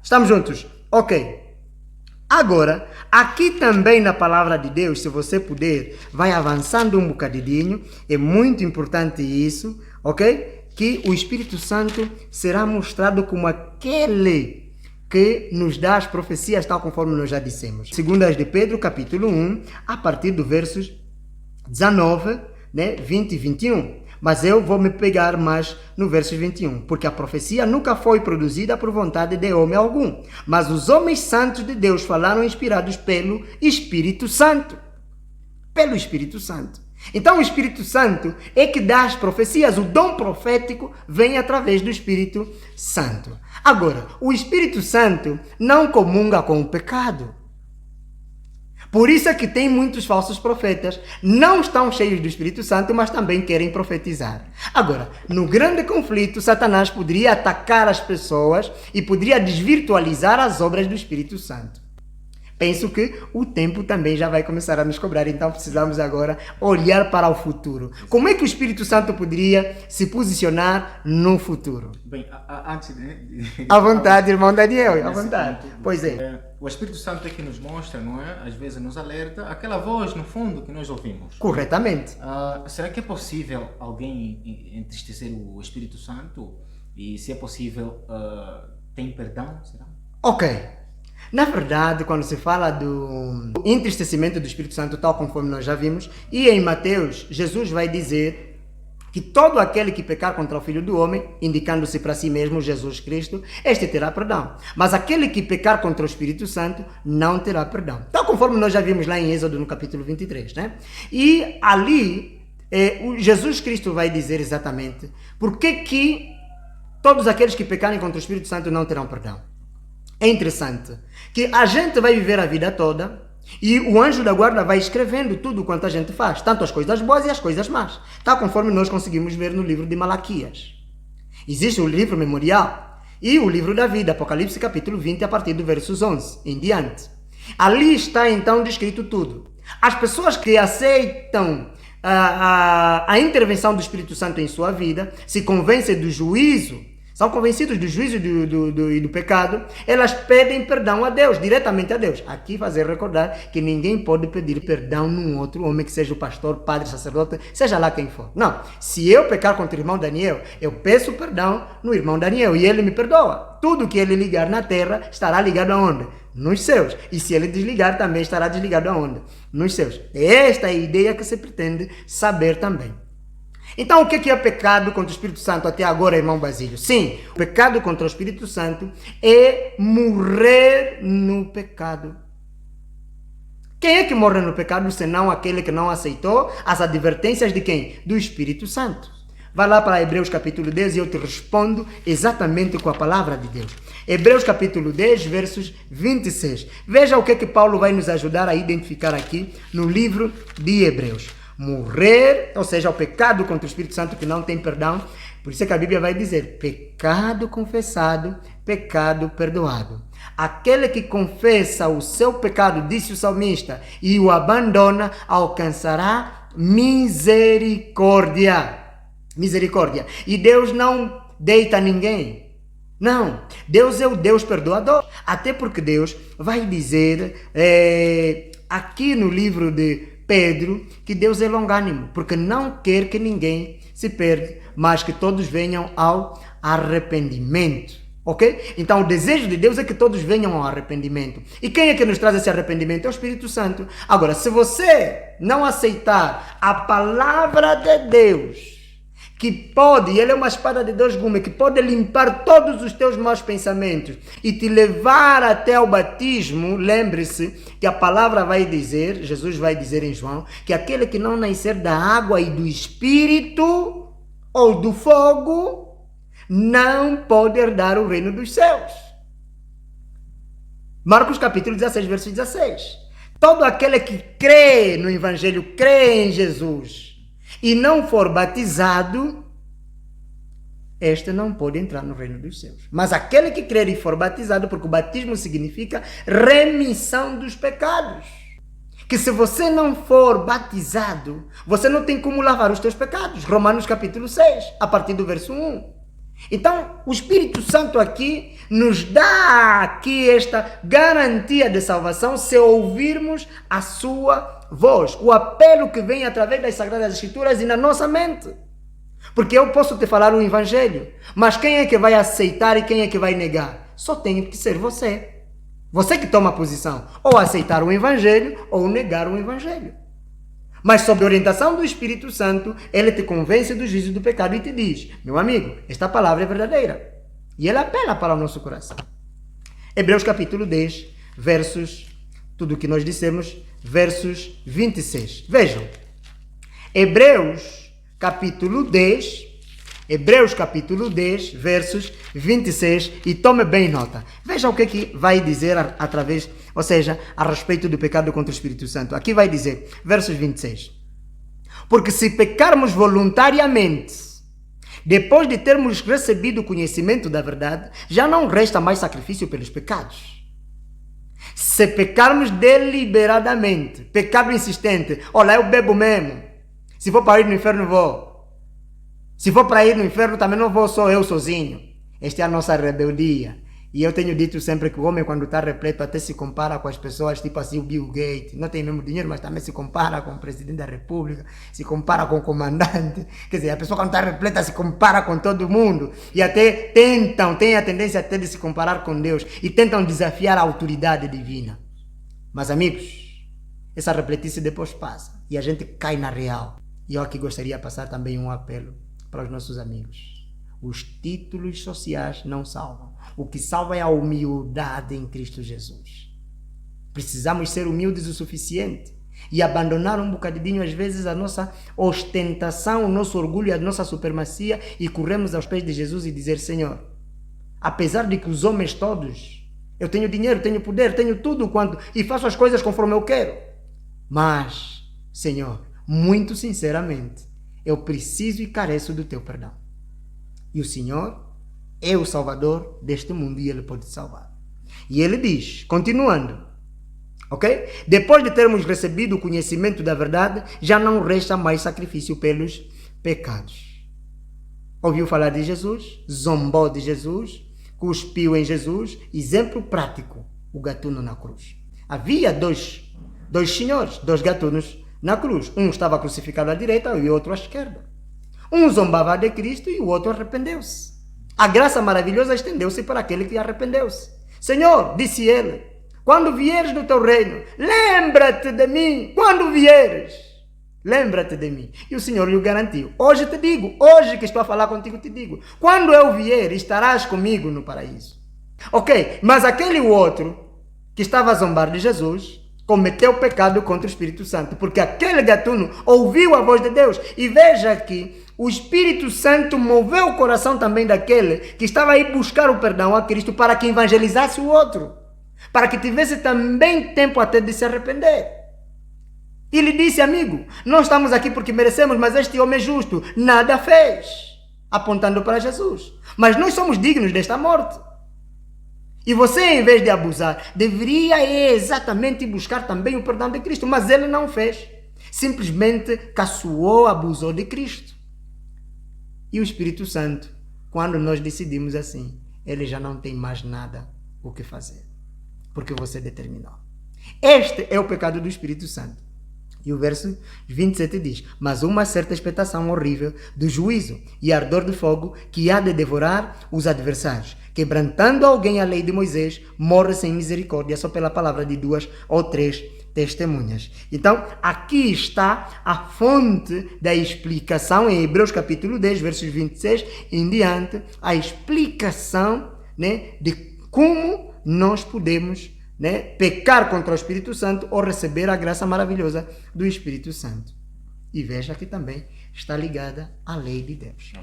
Estamos juntos? Ok. Agora, aqui também na palavra de Deus, se você puder, vai avançando um bocadinho, é muito importante isso, ok? Que o Espírito Santo será mostrado como aquele que nos dá as profecias, tal conforme nós já dissemos. Segundas de Pedro, capítulo 1, a partir do versos 19, 20 e 21. Mas eu vou me pegar mais no verso 21, porque a profecia nunca foi produzida por vontade de homem algum, mas os homens santos de Deus falaram inspirados pelo Espírito Santo. Pelo Espírito Santo. Então o Espírito Santo é que dá as profecias, o dom profético vem através do Espírito Santo. Agora, o Espírito Santo não comunga com o pecado. Por isso é que tem muitos falsos profetas, não estão cheios do Espírito Santo, mas também querem profetizar. Agora, no grande conflito, Satanás poderia atacar as pessoas e poderia desvirtualizar as obras do Espírito Santo. Penso que o tempo também já vai começar a nos cobrar, então precisamos agora olhar para o futuro. Como é que o Espírito Santo poderia se posicionar no futuro? Bem, antes de... À vontade, irmão Daniel, à vontade. Ponto, Pois é. O Espírito Santo é que nos mostra, não é? Às vezes nos alerta, aquela voz no fundo que nós ouvimos. Corretamente. Será que é possível alguém entristecer o Espírito Santo? E se é possível, tem perdão? Será? Ok. Na verdade, quando se fala do entristecimento do Espírito Santo, tal conforme nós já vimos, e em Mateus, Jesus vai dizer que todo aquele que pecar contra o Filho do Homem, indicando-se para si mesmo Jesus Cristo, este terá perdão. Mas aquele que pecar contra o Espírito Santo não terá perdão. Tal conforme nós já vimos lá em Êxodo, no capítulo 23, né? E ali, Jesus Cristo vai dizer exatamente por que todos aqueles que pecarem contra o Espírito Santo não terão perdão. É interessante que a gente vai viver a vida toda e o anjo da guarda vai escrevendo tudo quanto a gente faz, tanto as coisas boas e as coisas más, tal conforme nós conseguimos ver no livro de Malaquias. Existe o livro memorial e o livro da vida, Apocalipse capítulo 20, a partir do versos 11 em diante. Ali está então descrito tudo. As pessoas que aceitam a intervenção do Espírito Santo em sua vida, se convencem do juízo, são convencidos do juízo e do pecado, elas pedem perdão a Deus, diretamente a Deus. Aqui fazer recordar que ninguém pode pedir perdão num outro homem, que seja o pastor, padre, sacerdote, seja lá quem for. Não, se eu pecar contra o irmão Daniel, eu peço perdão no irmão Daniel e ele me perdoa. Tudo que ele ligar na terra estará ligado aonde? Nos céus. E se ele desligar, também estará desligado aonde? Nos céus. Esta é a ideia que se pretende saber também. Então, o que é pecado contra o Espírito Santo até agora, irmão Basílio? Sim, o pecado contra o Espírito Santo é morrer no pecado. Quem é que morre no pecado, senão aquele que não aceitou as advertências de quem? Do Espírito Santo. Vai lá para Hebreus capítulo 10 e eu te respondo exatamente com a palavra de Deus. Hebreus capítulo 10, versos 26. Veja o que Paulo vai nos ajudar a identificar aqui no livro de Hebreus. Morrer, ou seja, o pecado contra o Espírito Santo que não tem perdão. Por isso é que a Bíblia vai dizer, pecado confessado, pecado perdoado. Aquele que confessa o seu pecado, disse o salmista, e o abandona, alcançará misericórdia. Misericórdia. E Deus não deita ninguém. Não, Deus é o Deus perdoador. Até porque Deus vai dizer aqui no livro de Pedro, que Deus é longânimo, porque não quer que ninguém se perca, mas que todos venham ao arrependimento, ok? Então o desejo de Deus é que todos venham ao arrependimento. E quem é que nos traz esse arrependimento? É o Espírito Santo. Agora, se você não aceitar a palavra de Deus, que pode, ele é uma espada de dois gumes, que pode limpar todos os teus maus pensamentos e te levar até o batismo, lembre-se que a palavra vai dizer, Jesus vai dizer em João, que aquele que não nascer da água e do Espírito ou do fogo, não pode herdar o reino dos céus. Marcos capítulo 16, verso 16. Todo aquele que crê no Evangelho, crê em Jesus, e não for batizado, este não pode entrar no reino dos céus. Mas aquele que crer e for batizado, porque o batismo significa remissão dos pecados. Que se você não for batizado, você não tem como lavar os teus pecados. Romanos capítulo 6, a partir do verso 1. Então, o Espírito Santo aqui nos dá aqui esta garantia de salvação se ouvirmos a sua voz, o apelo que vem através das Sagradas Escrituras e na nossa mente. Porque eu posso te falar o Evangelho, mas quem é que vai aceitar e quem é que vai negar? Só tem que ser você. Você que toma a posição, ou aceitar o Evangelho ou negar o Evangelho. Mas sob orientação do Espírito Santo, ele te convence do juízo do pecado e te diz, meu amigo, esta palavra é verdadeira. E ele apela para o nosso coração. Hebreus capítulo 10, versos, tudo o que nós dissemos, versos 26. Vejam, Hebreus capítulo 10, versos 26, e tome bem nota. Veja o que vai dizer através, ou seja, a respeito do pecado contra o Espírito Santo. Aqui vai dizer, versos 26. Porque se pecarmos voluntariamente, depois de termos recebido o conhecimento da verdade, já não resta mais sacrifício pelos pecados. Se pecarmos deliberadamente, pecado insistente, olha, eu bebo mesmo. Se for para ir no inferno, vou. Se for para ir no inferno, também não vou só eu sozinho. Esta é a nossa rebeldia. E eu tenho dito sempre que o homem, quando está repleto, até se compara com as pessoas, tipo assim, o Bill Gates. Não tem mesmo dinheiro, mas também se compara com o presidente da república, se compara com o comandante. Quer dizer, a pessoa quando está repleta se compara com todo mundo. E até têm a tendência até de se comparar com Deus. E tentam desafiar a autoridade divina. Mas amigos, essa repletice depois passa. E a gente cai na real. E eu aqui gostaria de passar também um apelo para os nossos amigos. Os títulos sociais não salvam. O que salva é a humildade em Cristo Jesus. Precisamos ser humildes o suficiente e abandonar um bocadinho, às vezes, a nossa ostentação, o nosso orgulho, a nossa supremacia e corremos aos pés de Jesus e dizer: Senhor, apesar de que os homens todos, eu tenho dinheiro, tenho poder, tenho tudo quanto e faço as coisas conforme eu quero, mas, Senhor, muito sinceramente, eu preciso e careço do teu perdão. E o Senhor é o Salvador deste mundo e Ele pode salvar. E Ele diz, continuando, ok? Depois de termos recebido o conhecimento da verdade, já não resta mais sacrifício pelos pecados. Ouviu falar de Jesus, zombou de Jesus, cuspiu em Jesus, exemplo prático, o gatuno na cruz. Havia dois senhores, dois gatunos na cruz. Um estava crucificado à direita e o outro à esquerda. Um zombava de Cristo e o outro arrependeu-se. A graça maravilhosa estendeu-se para aquele que arrependeu-se. Senhor, disse ele, quando vieres do teu reino, lembra-te de mim. Quando vieres, lembra-te de mim. E o Senhor lhe garantiu. Hoje te digo, hoje que estou a falar contigo, te digo. Quando eu vier, estarás comigo no paraíso. Ok, mas aquele outro que estava a zombar de Jesus cometeu pecado contra o Espírito Santo, porque aquele gatuno ouviu a voz de Deus. E veja que o Espírito Santo moveu o coração também daquele que estava aí buscar o perdão a Cristo para que evangelizasse o outro, para que tivesse também tempo até de se arrepender. E lhe disse: amigo, não estamos aqui porque merecemos, mas este homem é justo, nada fez, apontando para Jesus. Mas nós somos dignos desta morte. E você, em vez de abusar, deveria exatamente buscar também o perdão de Cristo, mas ele não fez. Simplesmente caçoou, abusou de Cristo. E o Espírito Santo, quando nós decidimos assim, ele já não tem mais nada o que fazer, porque você determinou. Este é o pecado do Espírito Santo. E o verso 27 diz: mas uma certa expectação horrível do juízo e ardor de fogo que há de devorar os adversários. Quebrantando alguém a lei de Moisés, morre sem misericórdia só pela palavra de 2 ou 3 testemunhas. Então, aqui está a fonte da explicação em Hebreus capítulo 10, versos 26 em diante, a explicação, né, de como nós podemos, né, pecar contra o Espírito Santo ou receber a graça maravilhosa do Espírito Santo. E veja que também está ligada à lei de Deus.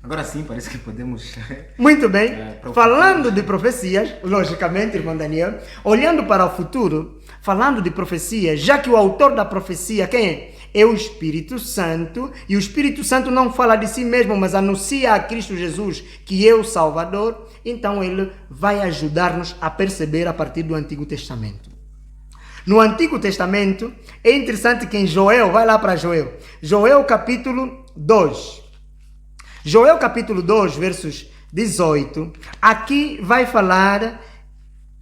Agora sim, parece que podemos... Muito bem. Falando de profecias, logicamente, irmão Daniel, olhando para o futuro, falando de profecia, já que o autor da profecia, quem é? É o Espírito Santo, e o Espírito Santo não fala de si mesmo, mas anuncia a Cristo Jesus, que é o Salvador, então ele vai ajudar-nos a perceber a partir do Antigo Testamento. No Antigo Testamento, é interessante que em Joel, vai lá para Joel, Joel capítulo 2, Joel capítulo 2, versos 18, aqui vai falar,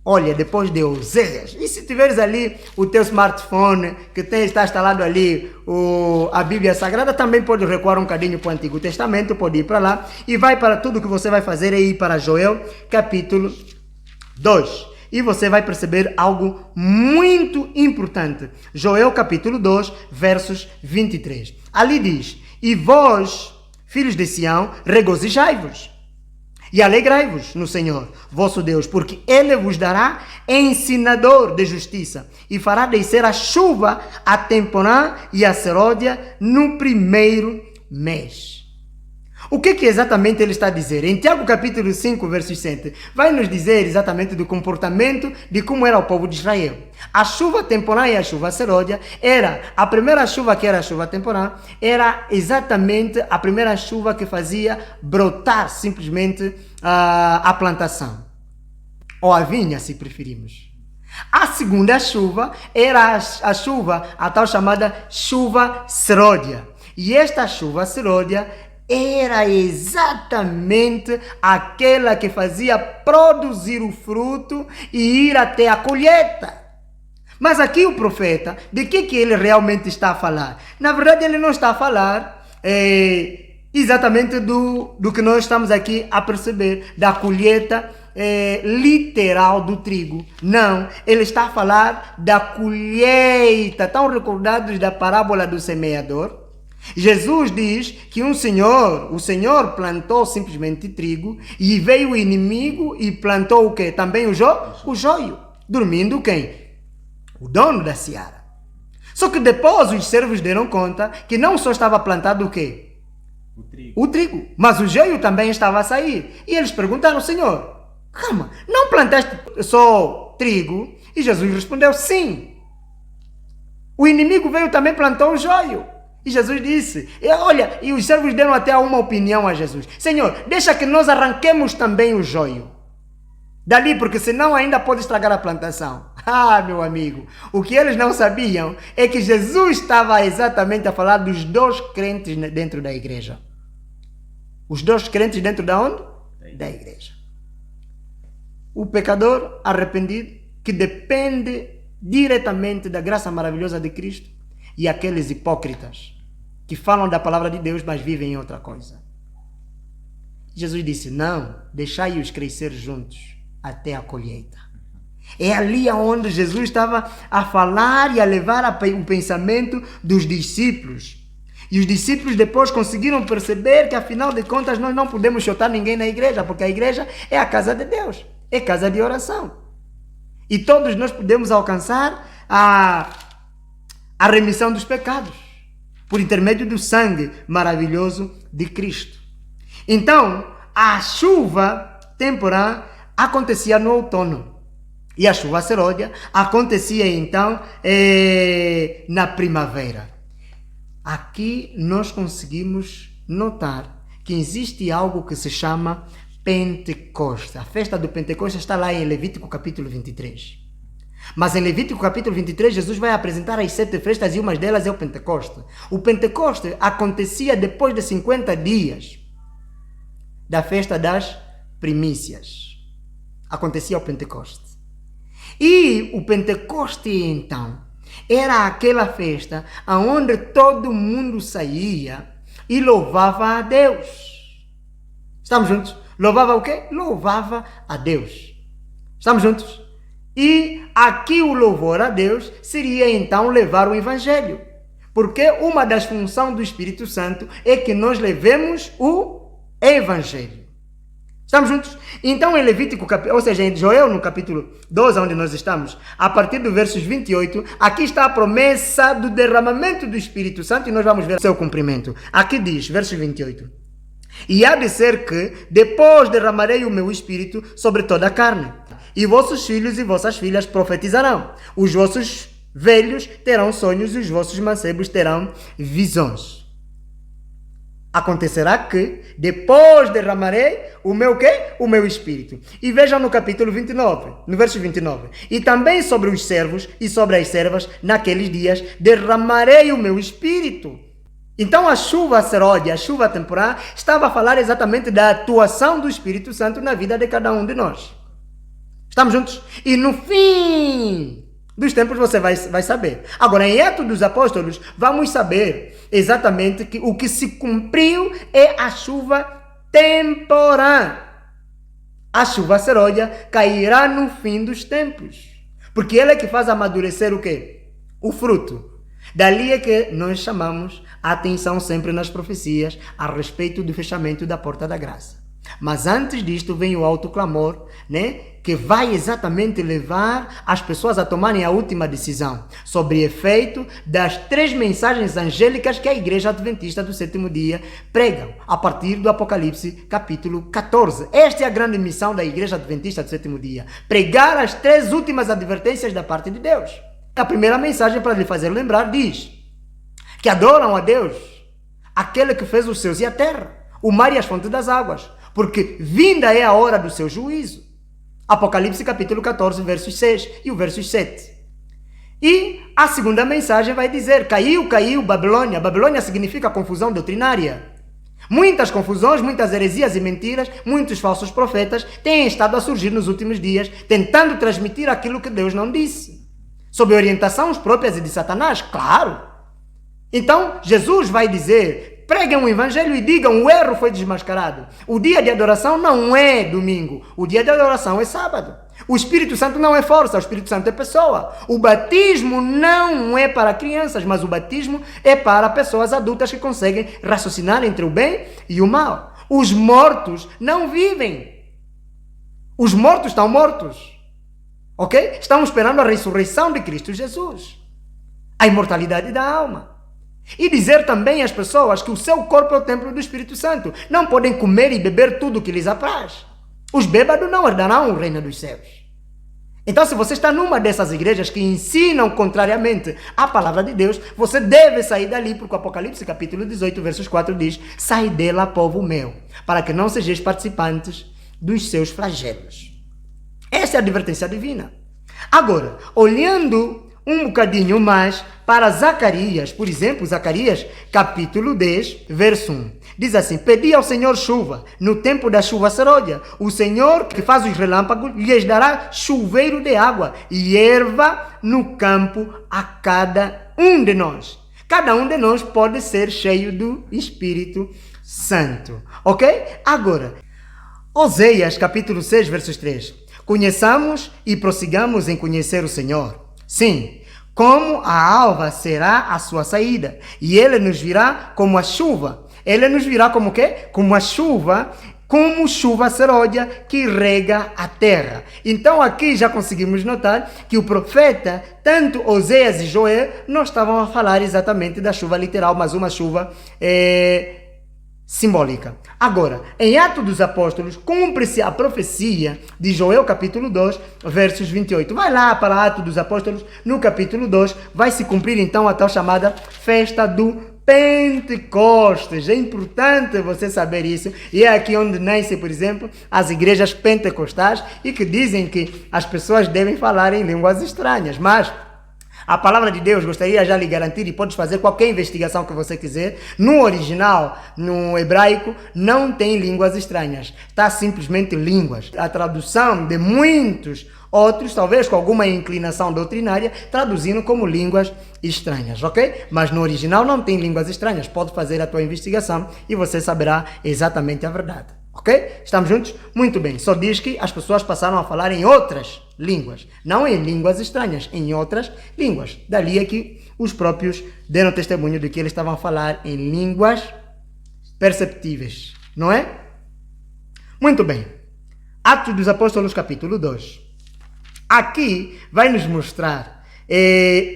olha, depois de Oséias, e se tiveres ali o teu smartphone, que está instalado ali a Bíblia Sagrada, também pode recuar um bocadinho para o Antigo Testamento, pode ir para lá, e vai para tudo que você vai fazer é ir para Joel capítulo 2. E você vai perceber algo muito importante. Joel capítulo 2, versos 23. Ali diz, e vós, filhos de Sião, regozijai-vos e alegrai-vos no Senhor, vosso Deus, porque Ele vos dará ensinador de justiça e fará descer a chuva a temporã e a seródia no primeiro mês. O que exatamente ele está a dizer? Em Tiago capítulo 5, verso 7, vai nos dizer exatamente do comportamento de como era o povo de Israel. A chuva temporã e a chuva seródia era, a primeira chuva que era a chuva temporã, era exatamente a primeira chuva que fazia brotar simplesmente a plantação, ou a vinha, se preferimos. A segunda chuva era a chuva, a tal chamada chuva seródia. E esta chuva seródia era exatamente aquela que fazia produzir o fruto e ir até a colheita. Mas aqui o profeta, de que ele realmente está a falar? Na verdade, ele não está a falar exatamente do que nós estamos aqui a perceber, da colheita literal do trigo. Não, ele está a falar da colheita. Estão recordados da parábola do semeador? Jesus diz que o Senhor plantou simplesmente trigo e veio o inimigo e plantou o quê? Também o joio. Dormindo quem? O dono da seara. Só que depois os servos deram conta que não só estava plantado o quê? O trigo. Mas o joio também estava a sair. E eles perguntaram, Senhor, calma, não plantaste só trigo? E Jesus respondeu, sim. O inimigo veio também plantou o joio. E Jesus disse, olha, e os servos deram até uma opinião a Jesus. Senhor, deixa que nós arranquemos também o joio dali, porque senão ainda pode estragar a plantação. Ah, meu amigo, o que eles não sabiam é que Jesus estava exatamente a falar dos dois crentes dentro da igreja. Os dois crentes dentro da onde? Da igreja. O pecador arrependido, que depende diretamente da graça maravilhosa de Cristo, e aqueles hipócritas que falam da palavra de Deus, mas vivem em outra coisa. Jesus disse, não, deixai-os crescer juntos até a colheita. É ali onde Jesus estava a falar e a levar o pensamento dos discípulos. E os discípulos depois conseguiram perceber que, afinal de contas, nós não podemos chutar ninguém na igreja, porque a igreja é a casa de Deus, é casa de oração. E todos nós podemos alcançar a remissão dos pecados por intermédio do sangue maravilhoso de Cristo. Então, a chuva temporã acontecia no outono e a chuva seródia acontecia então na primavera. Aqui nós conseguimos notar que existe algo que se chama Pentecostes. A festa do Pentecostes está lá em Levítico capítulo 23. Mas em Levítico capítulo 23, Jesus vai apresentar as 7 festas e uma delas é o Pentecoste. O Pentecoste acontecia depois de 50 dias da festa das primícias. Acontecia o Pentecoste. E o Pentecoste, então, era aquela festa onde todo mundo saía e louvava a Deus. Estamos juntos? Louvava o quê? Louvava a Deus. Estamos juntos? E aqui o louvor a Deus seria então levar o Evangelho. Porque uma das funções do Espírito Santo é que nós levemos o Evangelho. Estamos juntos? Então em Levítico, ou seja, em Joel no capítulo 12, onde nós estamos, a partir do versos 28, aqui está a promessa do derramamento do Espírito Santo e nós vamos ver o seu cumprimento. Aqui diz, verso 28. E há de ser que depois derramarei o meu Espírito sobre toda a carne. E vossos filhos e vossas filhas profetizarão. Os vossos velhos terão sonhos e os vossos mancebos terão visões. Acontecerá que depois derramarei o meu quê? O meu Espírito. E vejam no capítulo 29, no verso 29. E também sobre os servos e sobre as servas, naqueles dias, derramarei o meu Espírito. Então a chuva seródia, a chuva temporã, estava a falar exatamente da atuação do Espírito Santo na vida de cada um de nós. Estamos juntos? E no fim dos tempos você vai saber. Agora, em Atos dos Apóstolos, vamos saber exatamente que o que se cumpriu é a chuva temporã. A chuva seródia cairá no fim dos tempos. Porque ela é que faz amadurecer o quê? O fruto. Dali é que nós chamamos a atenção sempre nas profecias a respeito do fechamento da porta da graça. Mas antes disto vem o alto clamor, né? Que vai exatamente levar as pessoas a tomarem a última decisão sobre efeito das 3 mensagens angélicas que a Igreja Adventista do Sétimo Dia pregam a partir do Apocalipse capítulo 14. Esta é a grande missão da Igreja Adventista do Sétimo Dia, pregar as 3 últimas advertências da parte de Deus. A primeira mensagem, para lhe fazer lembrar, diz que adoram a Deus, aquele que fez os céus e a terra, o mar e as fontes das águas, porque vinda é a hora do seu juízo. Apocalipse capítulo 14, versos 6 e o verso 7. E a segunda mensagem vai dizer: caiu, caiu Babilônia. Babilônia significa confusão doutrinária. Muitas confusões, muitas heresias e mentiras, muitos falsos profetas têm estado a surgir nos últimos dias, tentando transmitir aquilo que Deus não disse, sob orientações próprias e de Satanás, claro. Então, Jesus vai dizer: preguem o evangelho e digam, o erro foi desmascarado. O dia de adoração não é domingo, o dia de adoração é sábado. O Espírito Santo não é força, o Espírito Santo é pessoa. O batismo não é para crianças, mas o batismo é para pessoas adultas que conseguem raciocinar entre o bem e o mal. Os mortos não vivem. Os mortos estão mortos. Ok? Estamos esperando a ressurreição de Cristo Jesus. A imortalidade da alma. E dizer também às pessoas que o seu corpo é o templo do Espírito Santo. Não podem comer e beber tudo o que lhes apraz. Os bêbados não herdarão o reino dos céus. Então, se você está numa dessas igrejas que ensinam contrariamente à palavra de Deus, você deve sair dali, porque o Apocalipse capítulo 18, versos 4 diz: sai dela, povo meu, para que não sejais participantes dos seus flagelos. Essa é a advertência divina. Agora, olhando um bocadinho mais para Zacarias, por exemplo, Zacarias capítulo 10, verso 1. Diz assim: pedi ao Senhor chuva, no tempo da chuva serôdia. O Senhor que faz os relâmpagos lhes dará chuveiro de água e erva no campo a cada um de nós. Cada um de nós pode ser cheio do Espírito Santo. Ok? Agora, Oséias capítulo 6, versos 3. Conheçamos e prossigamos em conhecer o Senhor. Sim, como a alva será a sua saída, e ele nos virá como a chuva. Ele nos virá como o quê? Como a chuva, como chuva serôdia que rega a terra. Então aqui já conseguimos notar que o profeta, tanto Oséias e Joel, não estavam a falar exatamente da chuva literal, mas uma chuva simbólica. Agora, em Atos dos Apóstolos, cumpre-se a profecia de Joel capítulo 2, versos 28. Vai lá para Atos dos Apóstolos, no capítulo 2, vai se cumprir então a tal chamada festa do Pentecostes. É importante você saber isso. E é aqui onde nascem, por exemplo, as igrejas pentecostais e que dizem que as pessoas devem falar em línguas estranhas. Mas a palavra de Deus, gostaria já de lhe garantir, e podes fazer qualquer investigação que você quiser, no original, no hebraico, não tem línguas estranhas. Está simplesmente línguas. A tradução de muitos outros, talvez com alguma inclinação doutrinária, traduzindo como línguas estranhas, ok? Mas no original não tem línguas estranhas. Pode fazer a tua investigação e você saberá exatamente a verdade, ok? Estamos juntos? Muito bem. Só diz que as pessoas passaram a falar em outras línguas, não em línguas estranhas, em outras línguas. Dali é que os próprios deram testemunho de que eles estavam a falar em línguas perceptíveis, não é? Muito bem. Atos dos Apóstolos, capítulo 2. Aqui vai nos mostrar,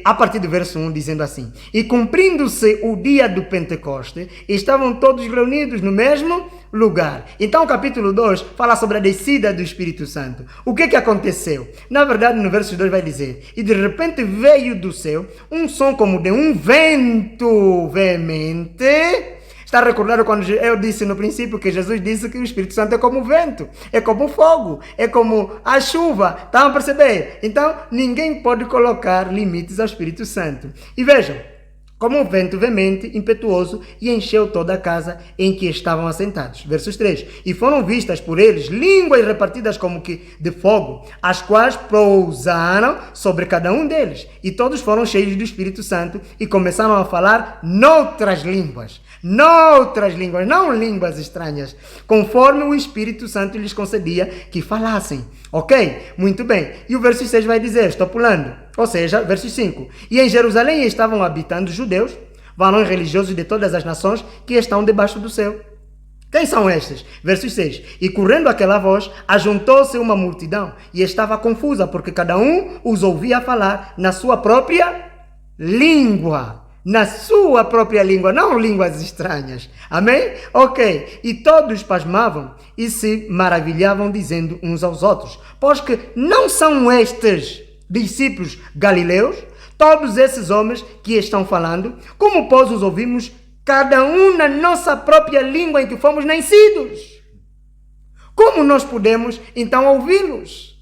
a partir do verso 1, dizendo assim: e cumprindo-se o dia do Pentecoste, estavam todos reunidos no mesmo lugar. Então o capítulo 2 fala sobre a descida do Espírito Santo. O que aconteceu? Na verdade, no verso 2 vai dizer: e de repente veio do céu um som como de um vento veemente. Está recordado quando eu disse no princípio que Jesus disse que o Espírito Santo é como o vento, é como o fogo, é como a chuva. Estão a perceber? Então, ninguém pode colocar limites ao Espírito Santo. E vejam, como um vento veemente, impetuoso, e encheu toda a casa em que estavam assentados. Versos 3. E foram vistas por eles línguas repartidas como que de fogo, as quais pousaram sobre cada um deles. E todos foram cheios do Espírito Santo e começaram a falar noutras línguas, não línguas estranhas, conforme o Espírito Santo lhes concedia que falassem. Ok? Muito bem. E o verso 6 vai dizer, estou pulando, ou seja, verso 5. E em Jerusalém estavam habitando judeus, varões religiosos de todas as nações que estão debaixo do céu. Quem são estes? Verso 6. E correndo aquela voz, ajuntou-se uma multidão e estava confusa, porque cada um os ouvia falar na sua própria língua. Na sua própria língua, não línguas estranhas. Amém? Ok. E todos pasmavam e se maravilhavam, dizendo uns aos outros: pois que não são estes discípulos galileus, todos esses homens que estão falando, como pois os ouvimos cada um na nossa própria língua em que fomos nascidos? Como nós podemos então ouvi-los?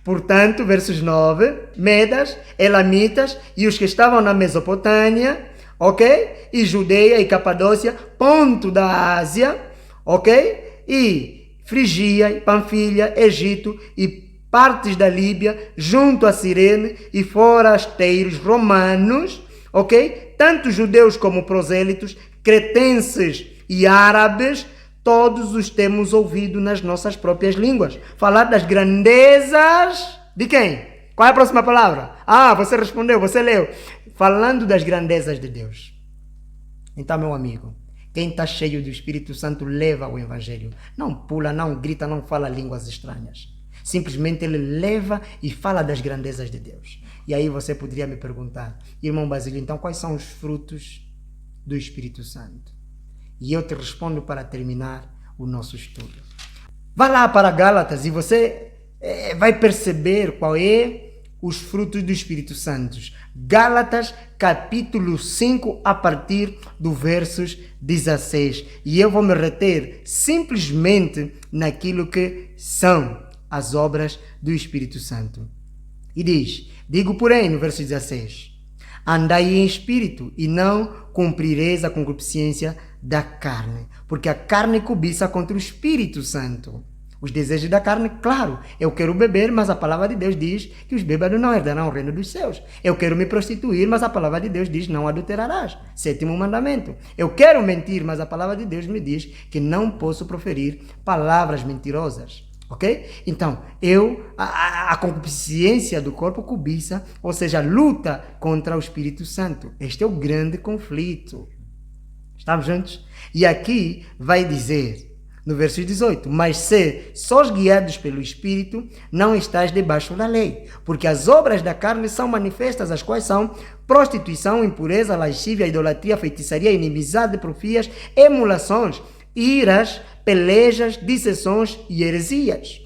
Portanto, versos 9, Medas, Elamitas e os que estavam na Mesopotâmia, ok? E Judeia e Capadócia, ponto da Ásia, ok? E Frigia, Panfilha, Egito e partes da Líbia, junto a Cirene e forasteiros romanos, ok? Tanto judeus como prosélitos, cretenses e árabes, todos os temos ouvido nas nossas próprias línguas. Falar das grandezas de quem? Qual é a próxima palavra? Você respondeu, você leu. Falando das grandezas de Deus. Então, meu amigo, quem está cheio do Espírito Santo leva o Evangelho. Não pula, não grita, não fala línguas estranhas. Simplesmente ele leva e fala das grandezas de Deus. E aí você poderia me perguntar, irmão Basílio, então quais são os frutos do Espírito Santo? E eu te respondo para terminar o nosso estudo. Vá lá para Gálatas e você vai perceber qual é os frutos do Espírito Santo. Gálatas capítulo 5 a partir do versos 16. E eu vou me reter simplesmente naquilo que são as obras do Espírito Santo. E diz, digo porém no verso 16, andai em espírito e não cumprireis a concupiscência da carne, porque a carne cobiça contra o Espírito Santo. Os desejos da carne, claro, eu quero beber, mas a palavra de Deus diz que os bêbados não herdarão o reino dos céus. Eu quero me prostituir, mas a palavra de Deus diz não adulterarás. 7º mandamento. Eu quero mentir, mas a palavra de Deus me diz que não posso proferir palavras mentirosas. Ok? Então, a concupiscência do corpo cobiça, ou seja, luta contra o Espírito Santo. Este é o grande conflito. Estamos juntos? E aqui vai dizer, no verso 18, mas se sois guiados pelo Espírito, não estáis debaixo da lei, porque as obras da carne são manifestas, as quais são prostituição, impureza, lascívia, idolatria, feitiçaria, inimizade, porfias, emulações, iras, pelejas, dissensões e heresias.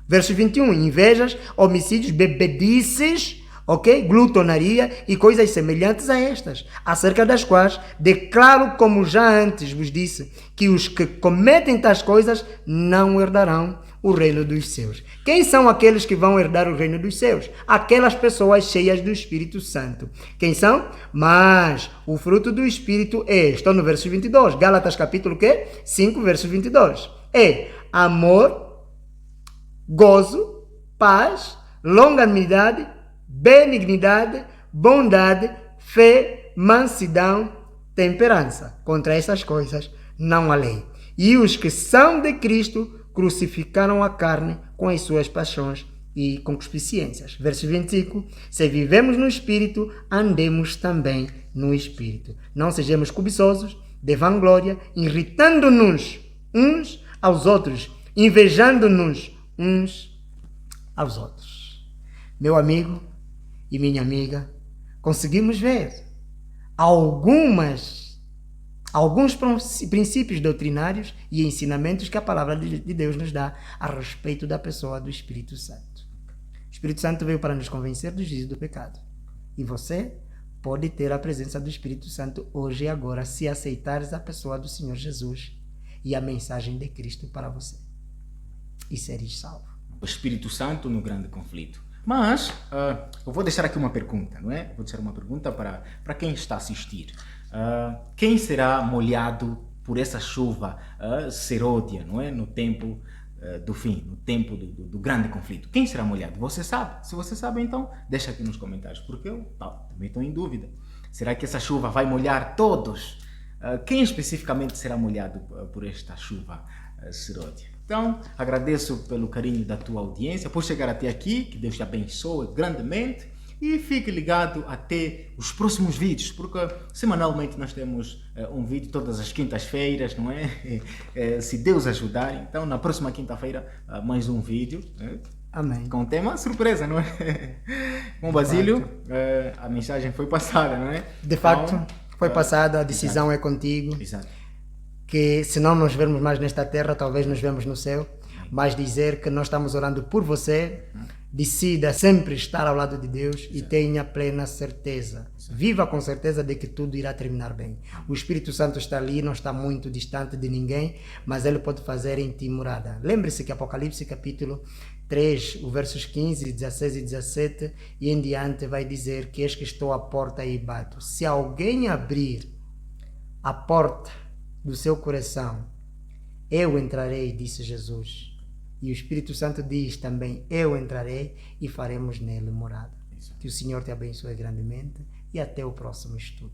Verso 21, invejas, homicídios, bebedices, ok? Glutonaria e coisas semelhantes a estas, acerca das quais declaro, como já antes vos disse, que os que cometem tais coisas não herdarão o reino dos céus. Quem são aqueles que vão herdar o reino dos céus? Aquelas pessoas cheias do Espírito Santo. Quem são? Mas o fruto do Espírito estou no verso 22, Gálatas capítulo 5, verso 22. É amor, gozo, paz, longanimidade, benignidade, bondade, fé, mansidão, temperança. Contra essas coisas não há lei. E os que são de Cristo crucificaram a carne com as suas paixões e concupiscências. Verso 25. Se vivemos no Espírito, andemos também no Espírito. Não sejamos cobiçosos, de vanglória, irritando-nos uns aos outros, invejando-nos uns aos outros. Meu amigo e minha amiga, conseguimos ver alguns princípios doutrinários e ensinamentos que a palavra de Deus nos dá a respeito da pessoa do Espírito Santo. O Espírito Santo veio para nos convencer do juízo do pecado. E você pode ter a presença do Espírito Santo hoje e agora, se aceitares a pessoa do Senhor Jesus e a mensagem de Cristo para você. E seres salvo. O Espírito Santo no grande conflito. Mas eu vou deixar aqui uma pergunta, não é? Vou deixar uma pergunta para quem está a assistir. Quem será molhado por essa chuva seródia, não é? No tempo do fim, no tempo do grande conflito. Quem será molhado? Você sabe? Se você sabe, então deixa aqui nos comentários, porque eu também estou em dúvida. Será que essa chuva vai molhar todos? Quem especificamente será molhado por esta chuva seródia? Então, agradeço pelo carinho da tua audiência, por chegar até aqui, que Deus te abençoe grandemente e fique ligado até os próximos vídeos, porque semanalmente nós temos um vídeo todas as quintas-feiras, não é? Se Deus ajudar, então na próxima quinta-feira mais um vídeo. Amém. Com tema surpresa, não é? Bom, Basílio, a mensagem foi passada, não é? De facto, foi passada, a decisão é contigo. Exato. Que se não nos vermos mais nesta terra, talvez nos vemos no céu, mas dizer que nós estamos orando por você, decida sempre estar ao lado de Deus e tenha plena certeza. Viva com certeza de que tudo irá terminar bem. O Espírito Santo está ali, não está muito distante de ninguém, mas ele pode fazer em ti morada. Lembre-se que Apocalipse capítulo 3, os versos 15, 16 e 17 e em diante vai dizer que eis que estou à porta e bato. Se alguém abrir a porta do seu coração, eu entrarei, disse Jesus. E o Espírito Santo diz também, eu entrarei e faremos nele morada. Que o Senhor te abençoe grandemente e até o próximo estudo.